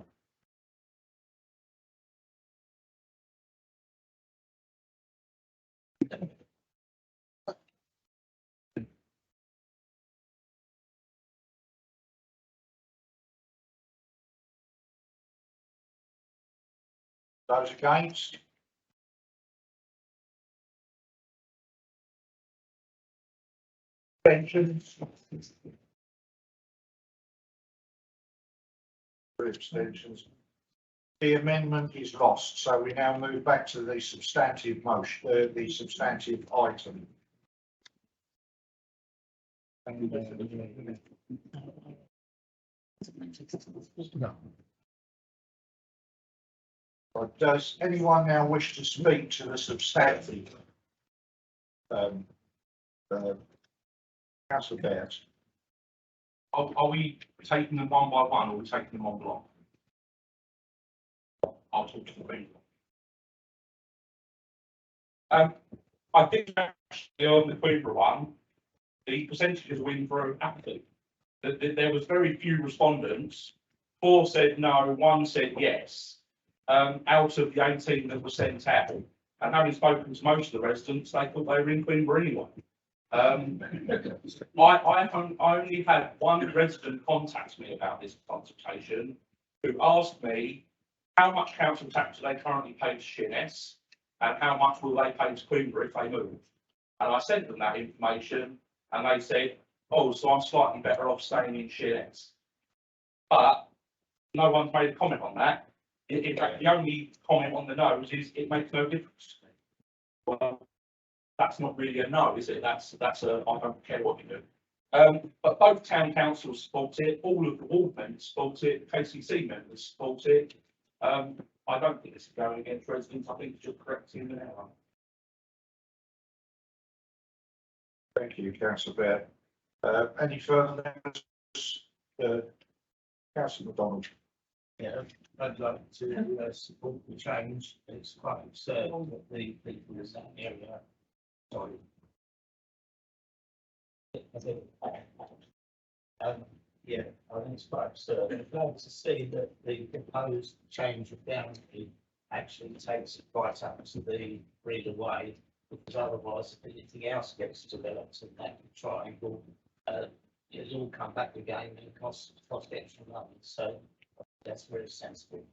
Those against? Abstentions? 3 abstentions. The amendment is lost, so we now move back to the substantive motion, the substantive item. Does anyone now wish to speak to the substantive? Councillor Baird. Are we taking them one by one or are we taking them on block? I'll talk to the people. I think actually on the Queenborough one, the percentages win for apathy. There was very few respondents. 4 said no, 1 said yes. Out of the 18 that were sent out, and having spoken to most of the residents, they thought they were in Queenborough anyway. I only had one resident contact me about this consultation, who asked me how much council tax do they currently pay to Sheerness and how much will they pay to Queenborough if they move. And I sent them that information and they said, oh, so I'm slightly better off staying in Sheerness. But no one's made a comment on that. In fact, the only comment on the no's is it makes no difference to me. Well, that's not really a no, is it? That's a I don't care what you do. But both town councils support it, all of the ward members support it, KCC members support it. I don't think it's going against residents. I think it's just correcting an error. Thank you, Councillor Baird. Any further members? Councillor MacDonald. Yeah, I'd like to support the change. It's quite absurd that the people in that area. Sorry. Yeah, I think it's quite absurd. And I'd like to see that the proposed change of boundary actually takes it right up to the Breeder Way, because otherwise, if anything else gets developed in that triangle, it'll all come back again and cost extra money. So that's very sensible.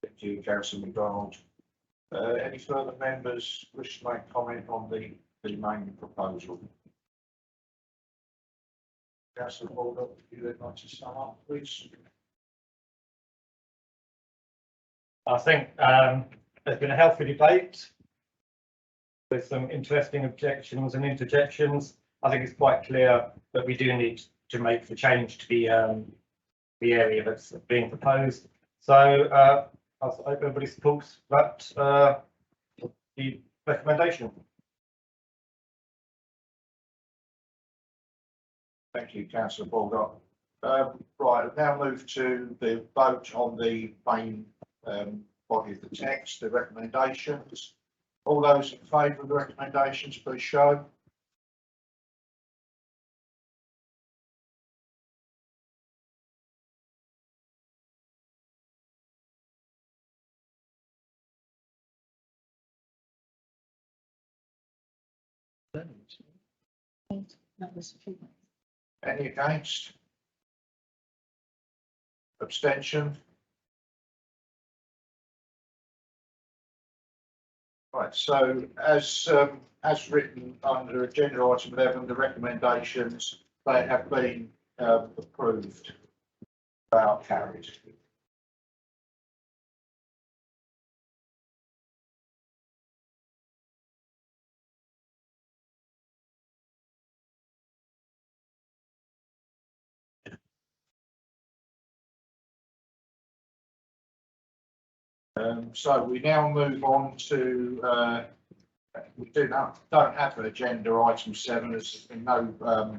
Thank you, Councillor MacDonald. Any further members wish to make comment on the main proposal? Councillor Baldock, if you would like to sum up, please. I think there's been a healthy debate with some interesting objections and interjections. I think it's quite clear that we do need to make the change to the area that's being proposed. So I hope everybody supports that the recommendation. Thank you, Councillor Baldock. Right, I've now moved to the vote on the main body of the text, the recommendations. All those in favour of the recommendations, please show. Any against? Abstention? Right, so as written under agenda item 11, the recommendations, they have been approved. They are carried. So we now move on to, we don't have an agenda item 7, as there's been no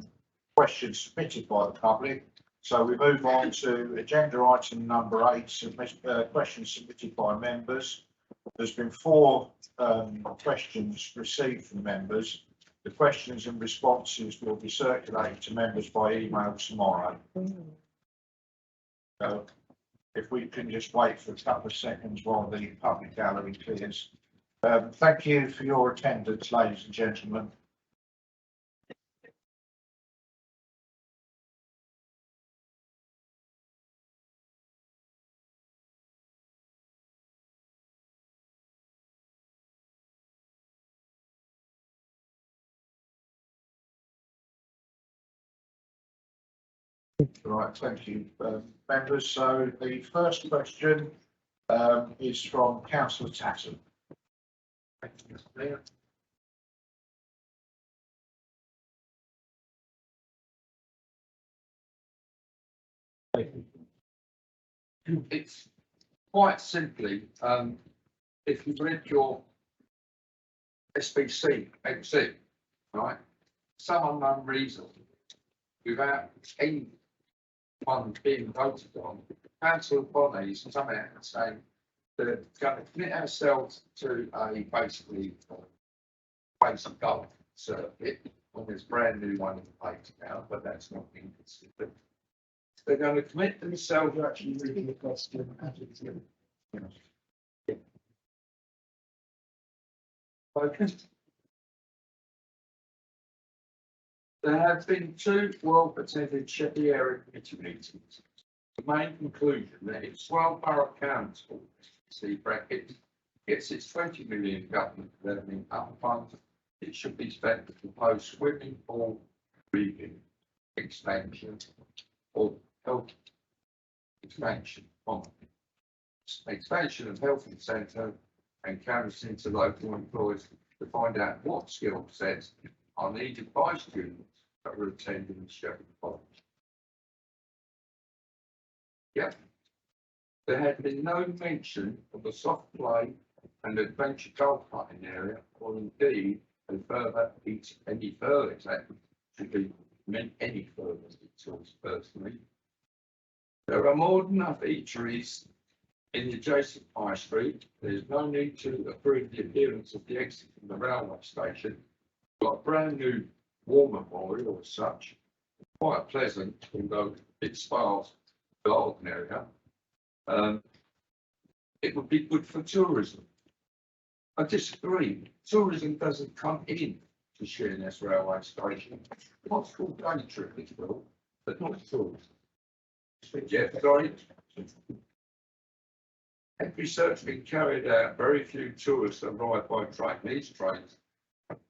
questions submitted by the public. So we move on to agenda item number 8, questions submitted by members. There's been 4 questions received from members. The questions and responses will be circulated to members by email tomorrow. So if we can just wait for a couple of seconds while the public gallery clears. Thank you for your attendance, ladies and gentlemen. Right, thank you, members. So the first question is from Councillor Tatton. Thank you, Mr. Mayor. It's quite simply, if you've read your SBC exit, right, some unknown reason, without anyone being voted on, council bodies come out and say that we're going to commit ourselves to a basically basic goal circuit on this brand new one in place now, but that's not being considered. They're going to commit themselves to actually reading the question as it's in. Focused. There have been 2 well-attended Sheppey area committee meetings. The main conclusion that if Swale Borough Council, see bracket, gets its 20 million government revenue up front, it should be spent to propose swimming pool reading expansion or health expansion on expansion of health centre and canvassing to local employees to find out what skill sets are needed by students that are attending the Sheppey College. Yep. There had been no mention of the soft play and adventure golf playing area, or indeed any further exactly to be meant any further details personally. There are more than enough eateries in the adjacent High Street. There's no need to approve the appearance of the exit from the railway station. Got a brand new war memorial as such, quite pleasant, although it's sparse garden area. It would be good for tourism. I disagree. Tourism doesn't come in to Sheerness railway station. What's called day trip, if you will, but not tourism. Yeah, sorry. Research been carried out. Very few tourists arrive by train. These trains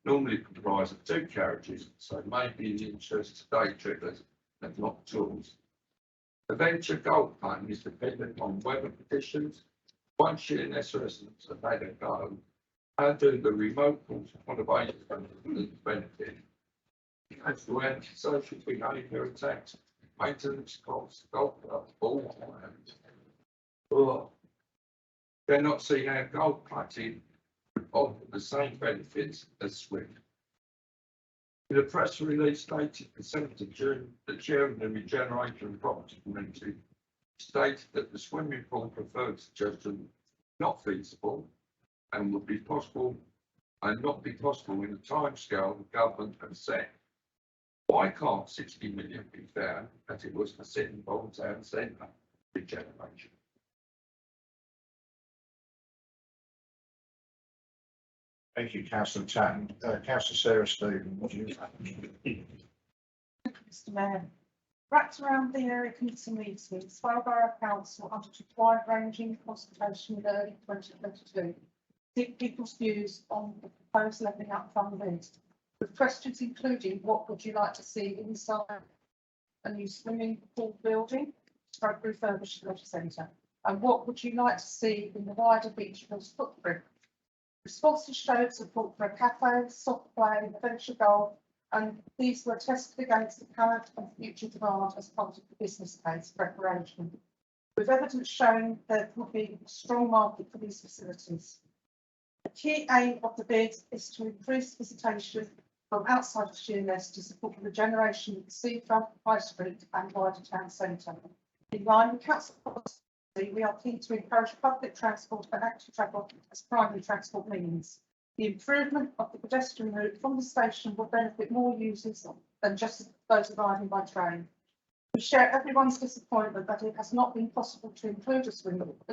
normally comprise of 2 carriages, so it may be in the interest of day trippers and not tourists. Adventure golf playing is dependent on weather conditions. Once Sheerness residents have had a go, and do the remote conservation benefit. As to antisocial behaviour attacks, maintenance costs, golf clubs, ball times. They're not seeing how golf putting offer the same benefits as swimming. In a press release stated the Senator June, the chairman of the Regeneration and Property Committee, stated that the swimming pool preferred suggestion not feasible and would be possible and not be possible in the timescale the government has set. Why can't 60 million be found as it was for Sydney Bourne Town Centre regeneration? Thank you, Councillor Tatton. Councillor Sarah Stephen, what do you think? Mr Mayor, wrapped around the area committee meeting, Swale Borough Council undertook wide-ranging consultation in early 2022 seek people's views on the proposed levelling up fund bid, with questions including what would you like to see inside a new swimming pool building, stroke refurbished leisure centre, and what would you like to see in the wider beach force footprint? Responses showed support for a cafe, soft play, adventure golf, and these were tested against the current and future demand as part of the business case preparation, with evidence showing there would be a strong market for these facilities. The key aim of the bid is to increase visitation from outside of Sheerness to support the regeneration of the seafront, High Street and wider town centre. In line with council policy, we are keen to encourage public transport and active travel as primary transport means. The improvement of the pedestrian route from the station will benefit more users than just those arriving by train. We share everyone's disappointment that it has not been possible to include a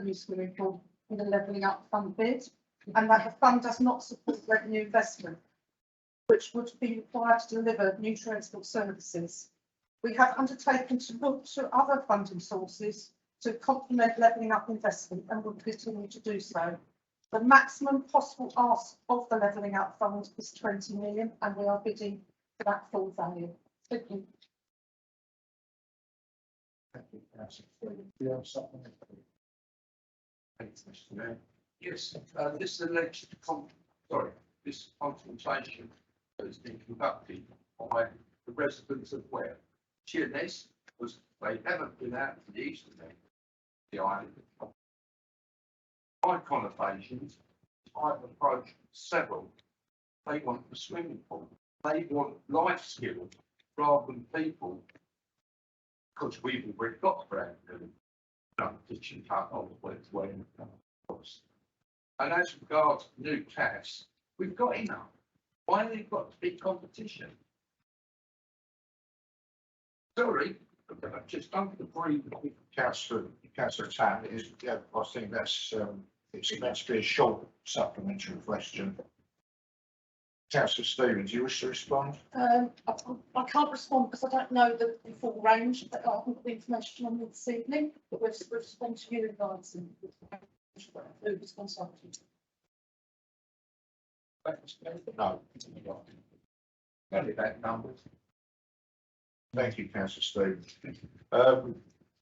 new swimming pool in the levelling up fund bid, and that the fund does not support revenue investment, which would be required to deliver new transport services. We have undertaken to look to other funding sources to complement levelling up investment and will continue to do so. The maximum possible ask of the levelling up fund is 20 million, and we are bidding for that full value. Thank you. Thank you, councillor. Do you have something? Thanks, Mr. Mayor. Yes, this alleged, this consultation has been conducted by the residents of where? Sheerness, was they haven't been out to the eastern end of the island. My connotations, I've approached several. They want the swimming pool. They want life skills rather than people. Because we've already got brand new kitchen cut on the way. And as regards new CAFs, we've got enough. Why have they got to be competition? Sorry, I've just done the brief. Councillor Tan, yeah, I think that's, it's meant to be a short supplementary question. Councillor Stevens, you wish to respond? I can't respond because I don't know the full range that I haven't got the information on this evening, but we'll respond to you in advance and who was consulted. No. Only that numbers. Thank you, councillor Stevens.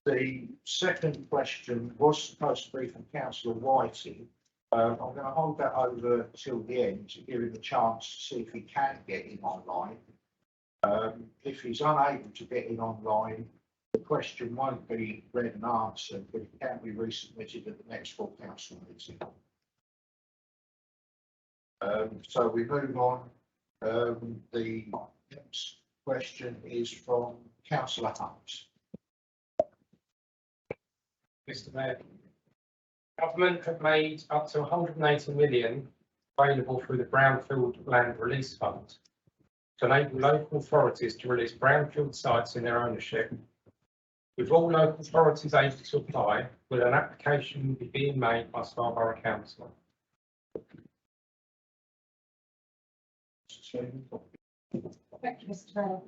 The second question was supposed to be from councillor Whiting. I'm going to hold that over till the end to give him the chance to see if he can get in online. If he's unable to get in online, the question won't be read and answered, but it can be resubmitted at the next full council meeting. So we move on. The next question is from councillor Hunt. Mr. Mayor, government have made up to 180 million available through the Brownfield Land Release Fund to enable local authorities to release brownfield sites in their ownership. With all local authorities able to apply, will an application be being made by Scarborough Council? Thank you, Mr. Mayor.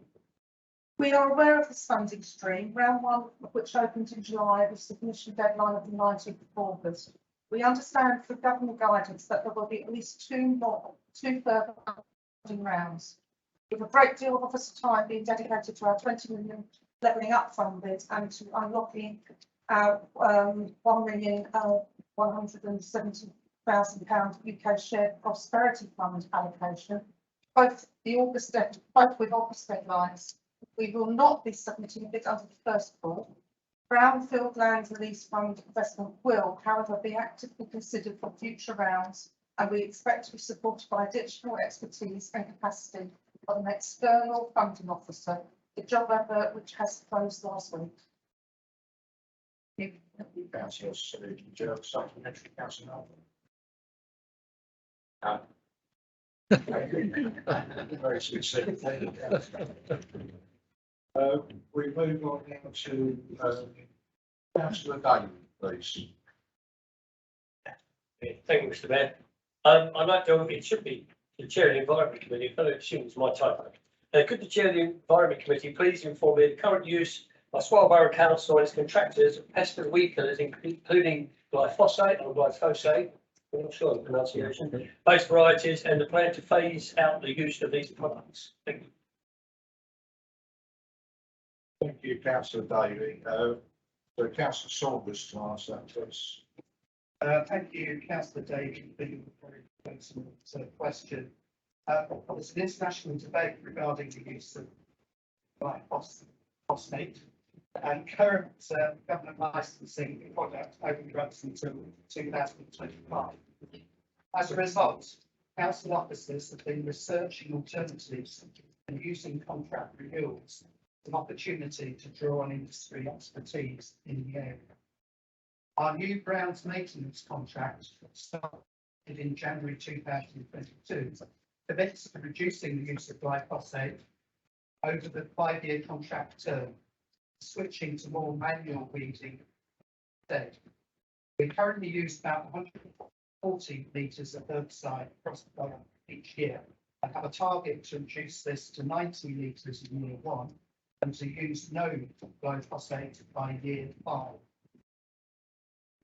We are aware of this funding stream, round one of which opened in July with submission deadline of the 19th of August. We understand from government guidance that there will be at least two further funding rounds, with a great deal of officer time being dedicated to our 20 million levelling up fund bid and to unlocking our £1,170,000 UK shared prosperity fund allocation, both with August deadlines. We will not be submitting a bid under the first call. Brownfield Land Release Fund investment will, however, be actively considered for future rounds, and we expect to be supported by additional expertise and capacity of an external funding officer, the job advert which has closed last week. Thank you, councillor. Do you have a supplementary, councillor? Very specific. We move on now to councillor Daly, please. Thank you, Mr. Mayor. I'd like to, it should be the chair of the Environment Committee, I assume it's my typo. Could the chair of the Environment Committee please inform me the current use by Scarborough Council and its contractors of pest and weed killers, including glyphosate or glyphosate, I'm not sure of the pronunciation, based varieties and the plan to phase out the use of these products. Thank you. Thank you, councillor Davey. So councillor Saunders to answer that, please. Thank you, councillor Davey, for your very excellent question. There's an international debate regarding the use of glyphosate and current government licensing the product only runs until 2025. As a result, council officers have been researching alternatives and using contract renewals as an opportunity to draw on industry expertise in the area. Our new grounds maintenance contract started in January 2022 commits to reducing the use of glyphosate over the 5-year contract term, switching to more manual weeding instead. We currently use about 140 litres of herbicide across the borough each year and have a target to reduce this to 90 litres in year 1 and to use no glyphosate by year 5.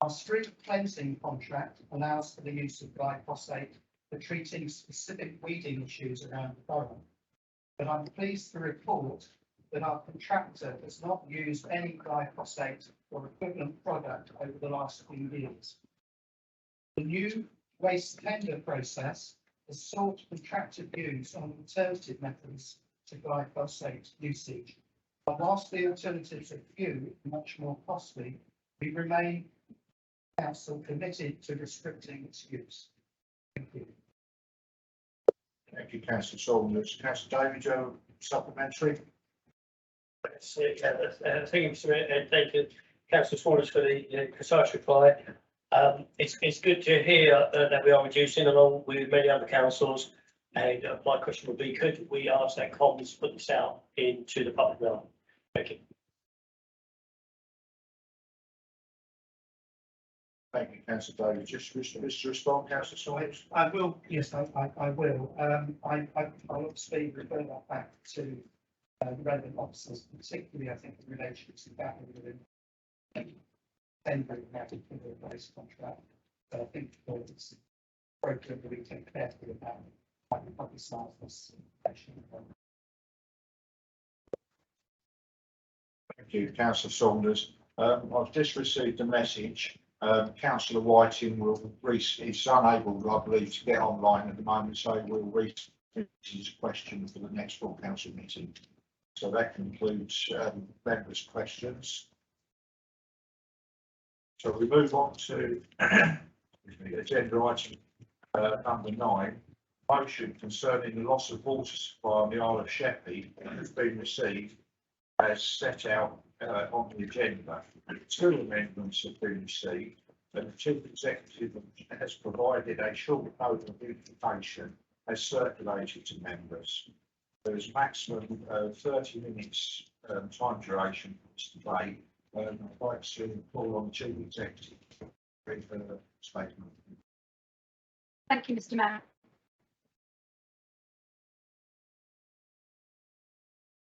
Our street cleansing contract allows for the use of glyphosate for treating specific weeding issues around the borough, but I'm pleased to report that our contractor has not used any glyphosate or equivalent product over the last few years. The new waste tender process has sought contractor views on alternative methods to glyphosate usage. But whilst the alternatives are few and much more costly, we remain council committed to restricting its use. Thank you. Thank you, councillor Saunders. Councillor Davey, do you have a supplementary? Thank you, Mr. Mayor, and thank you, councillor Saunders, for the precise reply. It's good to hear that we are reducing along with many other councils. And my question would be, could we ask that Commons put this out into the public realm? Thank you. Thank you, councillor Davey. Just wish to respond, councillor Saunders? I will, yes, I will. I'll obviously refer that back to the relevant officers, particularly I think in relation to that within tendering that particular place contract. So I think it's appropriate that we take carefully about how we publicise this information. Thank you, councillor Saunders. I've just received a message. Councillor Whiting is unable, I believe, to get online at the moment, so we'll reach his question for the next full council meeting. So that concludes members' questions. So we move on to agenda item number 9, motion concerning the loss of water supply on the Isle of Sheppey has been received as set out on the agenda. 2 amendments have been received and the Chief Executive has provided a short note of information as circulated to members. There is maximum 30 minutes time duration for this debate. I'd like to call on the Chief Executive for a statement. Thank you, Mr. Mayor.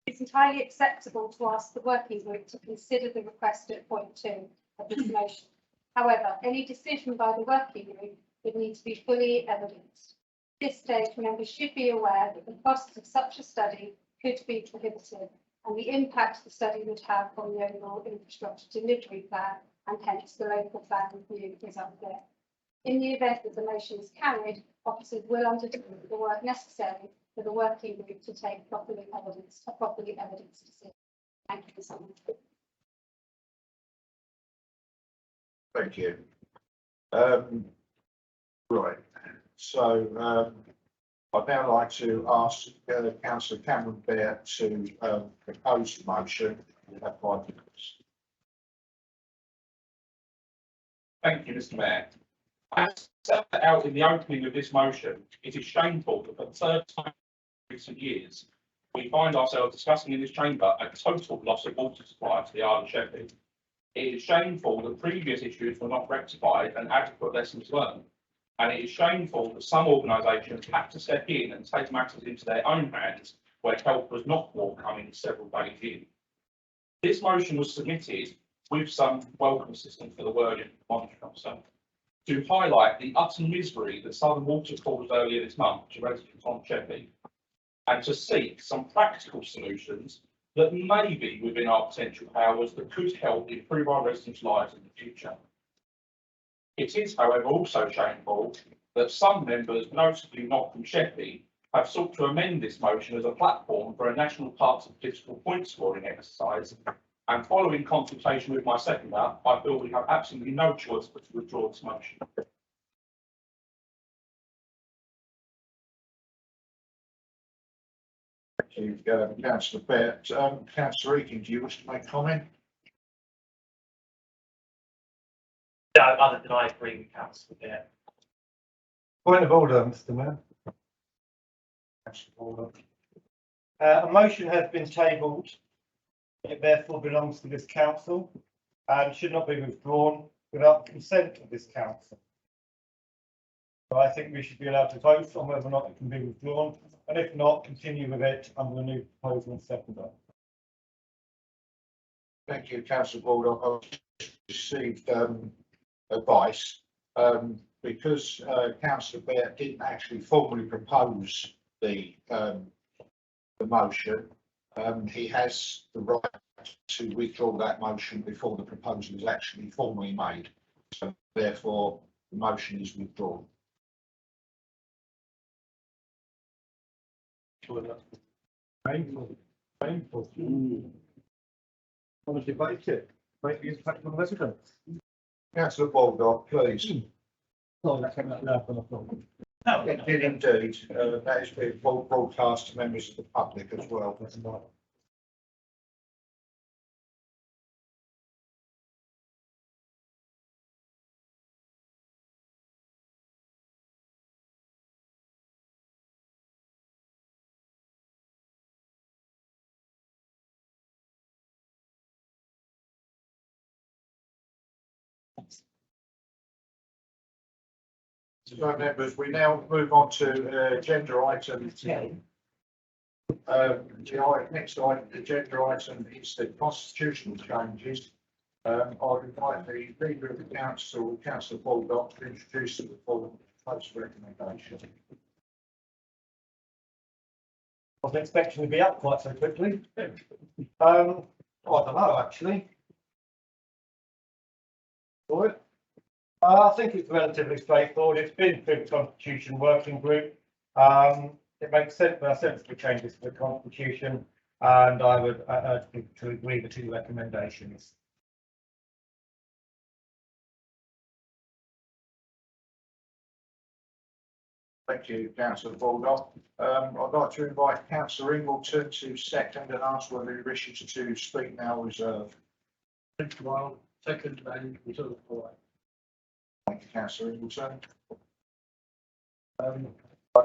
It's entirely acceptable to ask the working group to consider the request at point 2 of this motion. However, any decision by the working group would need to be fully evidenced. At this stage, members should be aware that the costs of such a study could be prohibitive and the impact the study would have on the overall infrastructure delivery plan and hence the local plan review is unclear. In the event that the motion is carried, officers will undertake the work necessary for the working group to take a properly evidenced decision. Thank you so much. Thank you. Right. So I'd now like to ask Councillor Cameron Bear to propose the motion. You have 5 minutes. Thank you, Mr. Mayor. As set out in the opening of this motion, it is shameful that for the 3rd time in recent years, we find ourselves discussing in this chamber a total loss of water supply to the Isle of Sheppey. It is shameful that previous issues were not rectified and adequate lessons learned. And it is shameful that some organisations have to step in and take matters into their own hands where help was not forthcoming several days in. This motion was submitted with some welcome assistance for the wording of the monitoring officer. to highlight the utter misery that Southern Water caused earlier this month to residents on Sheppey, and to seek some practical solutions that may be within our potential powers that could help improve our residents' lives in the future. It is, however, also shameful that some members, notably not from Sheppey, have sought to amend this motion as a platform for a national parts and political point scoring exercise. And following consultation with my seconder, I feel we have absolutely no choice but to withdraw this motion. Thank you, councillor Bett. Councillor Eakin, do you wish to make comment? No, other than I agree with councillor Bett. Point of order, Mr. Mayor. A motion has been tabled. It therefore belongs to this council and should not be withdrawn without the consent of this council. So I think we should be allowed to vote on whether or not it can be withdrawn, and if not, continue with it under the new proposal and seconder. Thank you, councillor Baldock. I've received advice because councillor Bett didn't actually formally propose the motion. He has the right to withdraw that motion before the proposal is actually formally made. So therefore, the motion is withdrawn. Painful. Want to debate it? Debate the impact on residents. Councillor Baldock, please. Oh, that came out loud when I thought. It did indeed. That is being broadcast to members of the public as well. So members, we now move on to agenda item 10. The next item, agenda item is the constitutional changes. I'd invite the leader of the council, Councillor Baldock, to introduce the following post recommendation. I was expecting to be up quite so quickly. I don't know, actually. For it? I think it's relatively straightforward. It's been through the Constitution Working Group. It makes sense, sensible changes to the Constitution, and I would urge people to agree with the two recommendations. Thank you, Councillor Baldock. I'd like to invite Councillor Ingleton to second and ask whether he wishes to speak now reserved. Well, second and reserve. Thank you, Councillor Ingleton. I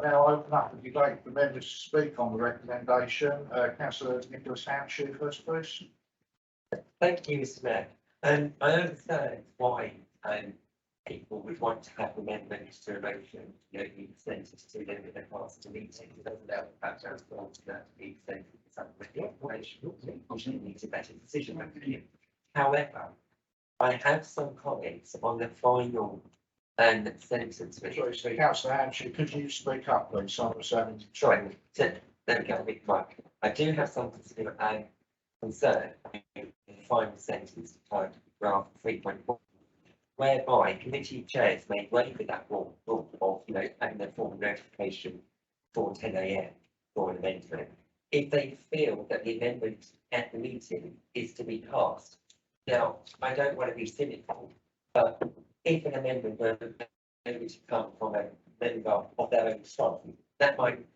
now open up the debate for members to speak on the recommendation. Councillor Nicholas Hampshire first, please. Thank you, Mr. Mayor. I understand why people would want to have amendments to a motion, be presented to them in advance of the meeting. It doesn't allow the background to be presented to something the operational, which needs a better decision making. However, I have some comments on the final sentence. Sorry, so Councillor Hampshire, could you speak up, please? Someone was having Sorry, there we go, big mic. I do have some concern in the final sentence of paragraph 3.1, whereby committee chairs may waiver that rule of, having their formal notification for 10 AM for an amendment, if they feel that the amendment at the meeting is to be passed. Now, I don't want to be cynical, but if an amendment were to come from a member of their own staff, that might,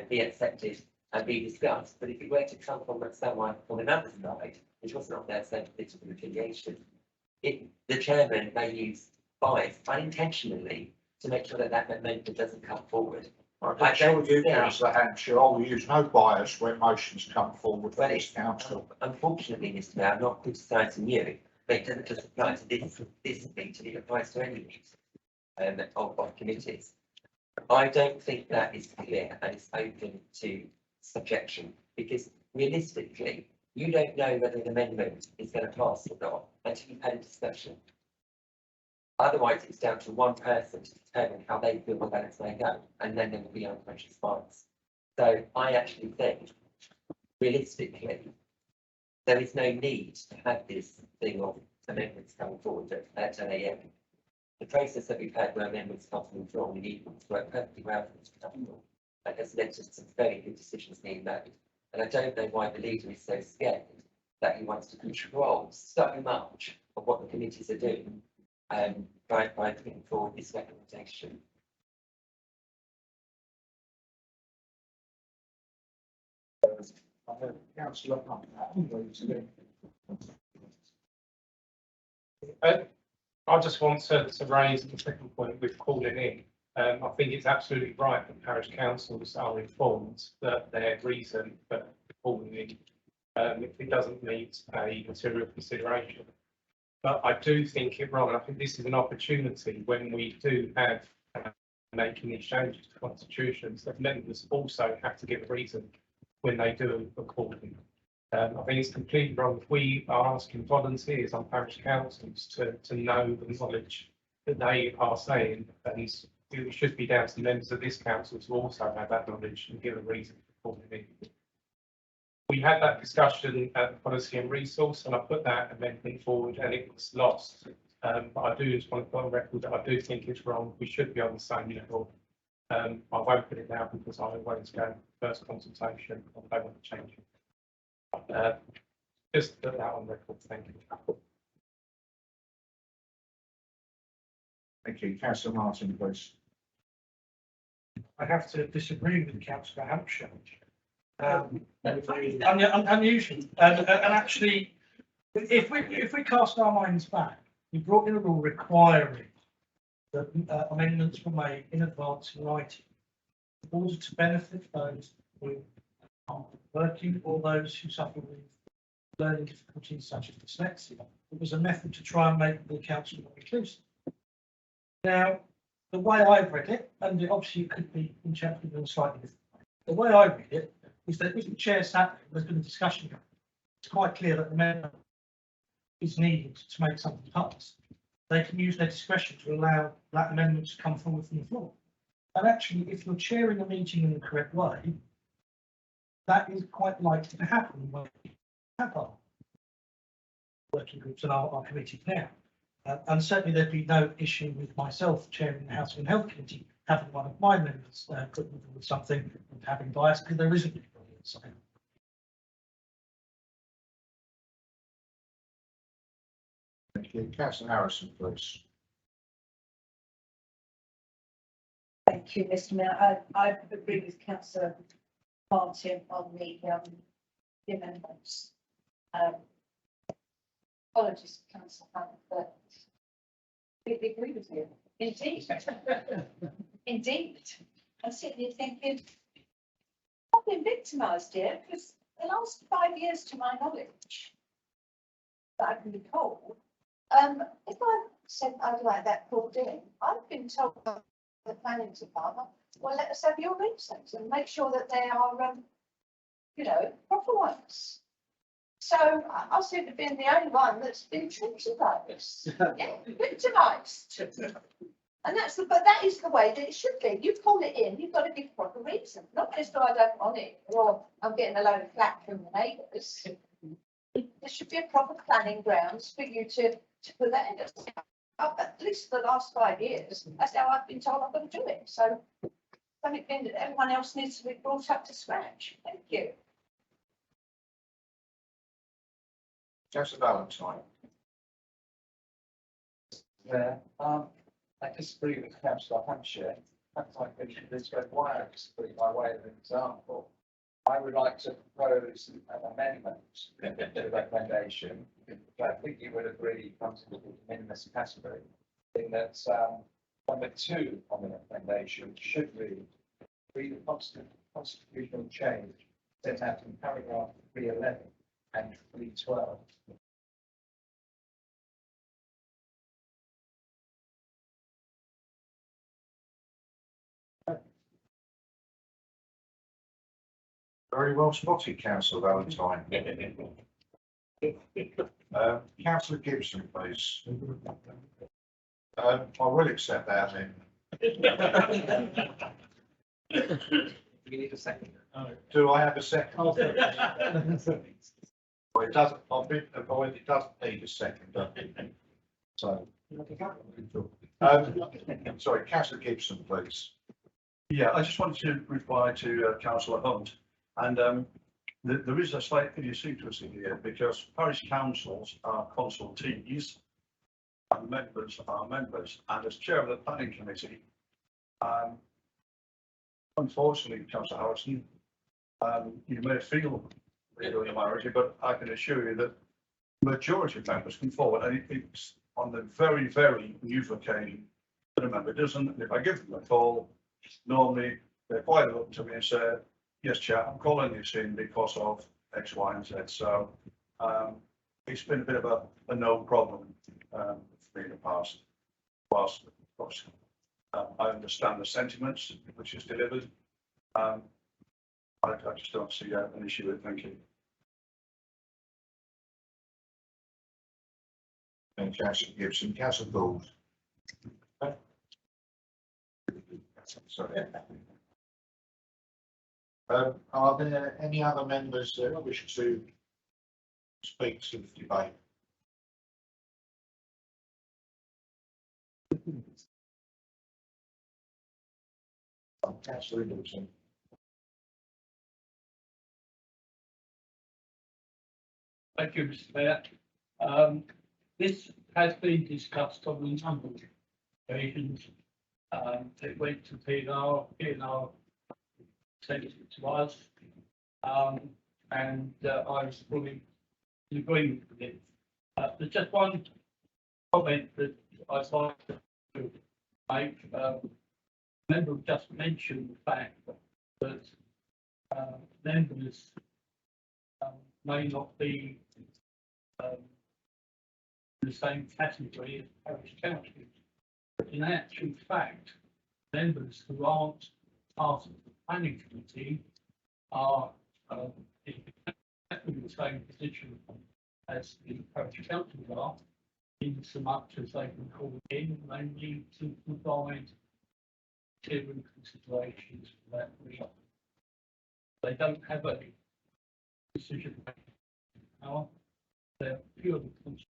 be accepted and be discussed. But if it were to come from someone from another side, which was not their same political affiliation, the chairman may use bias unintentionally to make sure that that amendment doesn't come forward. I don't you, Councillor Hampshire, I will use no bias when motions come forward for this council. Unfortunately, Mr. Mayor, I'm not criticising you, but it doesn't just apply to this meeting, it applies to any meeting of committees. I don't think that is clear and it's open to subjection, because realistically, you don't know whether an amendment is going to pass or not until you've had a discussion. Otherwise, it's down to one person to determine how they feel about they go, and then there will be unconscious bias. So I actually think, realistically, there is no need to have this thing of amendments coming forward at 10 AM. The process that we've had where amendments come from the floor, we need to work perfectly well for this to come forward. That has led to some very good decisions being made. And I don't know why the leader is so scared that he wants to control so much of what the committees are doing by putting forward this recommendation. Councillor Hunt. I just want to raise the second point with calling in. I think it's absolutely right that parish councils are informed that their reason for calling in, if it doesn't meet a material consideration. But I do think it wrong, and I think this is an opportunity when we do have making these changes to constitutions, that members also have to give a reason when they do a calling. I think it's completely wrong if we are asking volunteers on parish councils to know the knowledge that they are saying, and it should be down to the members of this council to also have that knowledge and give a reason for calling in. We had that discussion at the Policy and Resource, and I put that amendment forward and it was lost. But I do just want to put on record that I do think it's wrong. We should be on the same level. I won't put it now because I always go first consultation. I don't want to change it. Just put that on record. Thank you. Thank you. Councillor Martin, please. I have to disagree with Councillor Hampshire. Unusual, and actually, if we cast our minds back, we brought in a rule requiring that amendments were made in advance in writing in order to benefit those who are working or those who suffer with learning difficulties such as dyslexia. It was a method to try and make the council more inclusive. Now, the way I've read it, and obviously it could be interpreted in a slightly different way, the way I read it is that if the chair sat there, there's been a discussion going. It's quite clear that the member is needed to make something pass. They can use their discretion to allow that amendment to come forward from the floor. And actually, if you're chairing a meeting in the correct way, that is quite likely to happen when we have our working groups and our committees now. And certainly there'd be no issue with myself chairing the Housing and Health Committee, having one of my members put forward something and having bias, because there isn't anybody inside. Thank you. Councillor Harrison, please. Thank you, Mr. Mayor. I agree with Councillor Martin on the amendments. Apologies, Councillor Hunt, but we agree with you. Indeed. Indeed. I'm sitting here thinking, I've been victimised here because the last 5 years, to my knowledge, that I can recall, if I said I'd like that called in, I've been told by the planning department, well, let us have your reasons and make sure that they are, you know, proper ones. So I seem to have been the only one that's been treated like this. Yeah, victimised. And but that is the way that it should be. You call it in, you've got to give proper reason, not just I don't want it, or I'm getting a load of flack from the neighbours. There should be a proper planning grounds for you to put that in. At least the last 5 years, that's how I've been told I've got to do it. So something that everyone else needs to be brought up to scratch. Thank you. Councillor Valentine. Yeah, I disagree with Councillor Hampshire. Perhaps I could this way, why I disagree by way of an example. I would like to propose an amendment to the recommendation, which I think you would agree comes into the de minimis category, in that number 2 on the recommendation should read the constitutional change set out in paragraph 311 and 312. Very well spotted, Councillor Valentine. Councillor Gibson, please. I will accept that then. We need a second. Do I have a second? Well, it doesn't, I've been avoided, it doesn't need a second, does it? So, sorry, councillor Gibson, please. Yeah, I just wanted to reply to councillor Hunt, and there is a slight idiosyncrasy here because parish councils are consultees and members are members, and as chair of the planning committee, unfortunately, councillor Harrison, you may feel legally a minority, but I can assure you that majority of members come forward, and it's on the very, very usual occasion that a member doesn't. And if I give them a call, normally they're quite up to me and say, yes, Chair, I'm calling this in because of X, Y, and Z. So it's been a bit of a no problem for me in the past. Whilst, of course, I understand the sentiments which is delivered. I just don't see an issue with it. Thank you. And councillor Gibson, councillor Gould. Sorry. Are there any other members that wish to speak to the debate? Councillor Middleton. Thank you, Mr. Mayor. This has been discussed on a number of occasions. It went to PNR sent it to us, and I was fully in agreement with it. There's just one comment that I'd like to make. Member just mentioned the fact that members may not be in the same category as parish councillors. But in actual fact, members who aren't part of the planning committee are in exactly the same position as the parish councillors are, in so much as they can call in, they need to provide material considerations for that reason. They don't have a decision making power. They're purely consultations.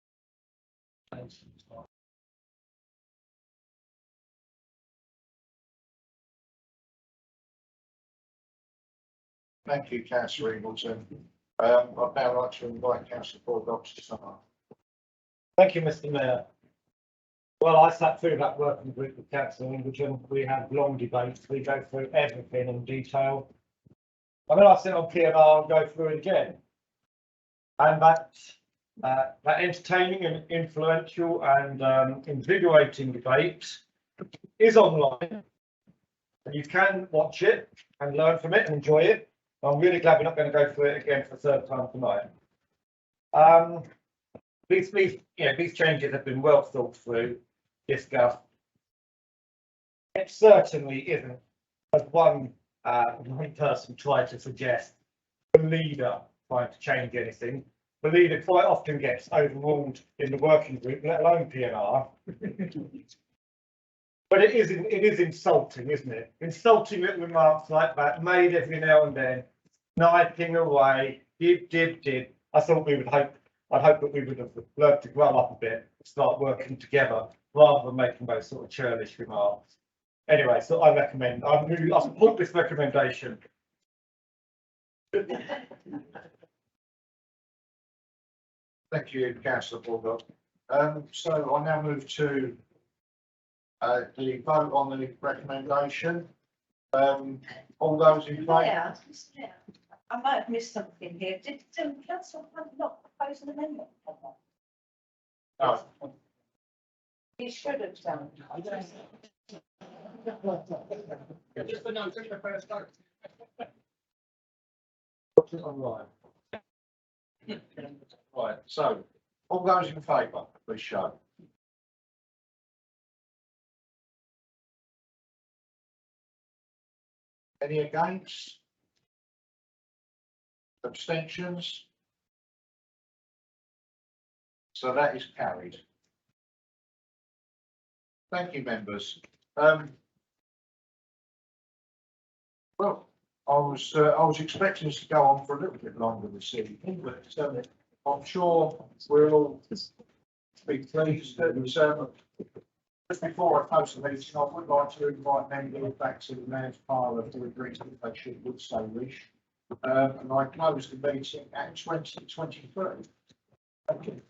Thank you, councillor Middleton. I'd now like to invite councillor Baldock to start. Thank you, Mr. Mayor. Well, I sat through that working group with councillor Ingleton. We had long debates. We go through everything in detail. And then I sit on P&R and go through it again. And that entertaining and influential and invigorating debate is online. And you can watch it and learn from it and enjoy it. I'm really glad we're not going to go through it again for the third time tonight. These changes have been well thought through, discussed. It certainly isn't, as one person tried to suggest, the leader trying to change anything. The leader quite often gets overruled in the working group, let alone PNR. But it is insulting, isn't it? Insulting little remarks like that, made every now and then, sniping away, dib. I thought I'd hope that we would have learned to grow up a bit, start working together, rather than making those sort of churlish remarks. Anyway, so I support this recommendation. Thank you, councillor Baldock. So I now move to the vote on the recommendation. All those in favour? Yeah, I might have missed something here. Did council not propose an amendment? No. He should have done. Just the note, just the first note. Put it online. Right, so all those in favour, please show. Any against? Abstentions? So that is carried. Thank you, members. Well, I was expecting us to go on for a little bit longer this evening, but I'm sure we'll all be pleased that just before I close the meeting, I would like to invite members back to the mayor's parlour to agree to if they should would so wish. And I close the meeting at 20:23. Thank you.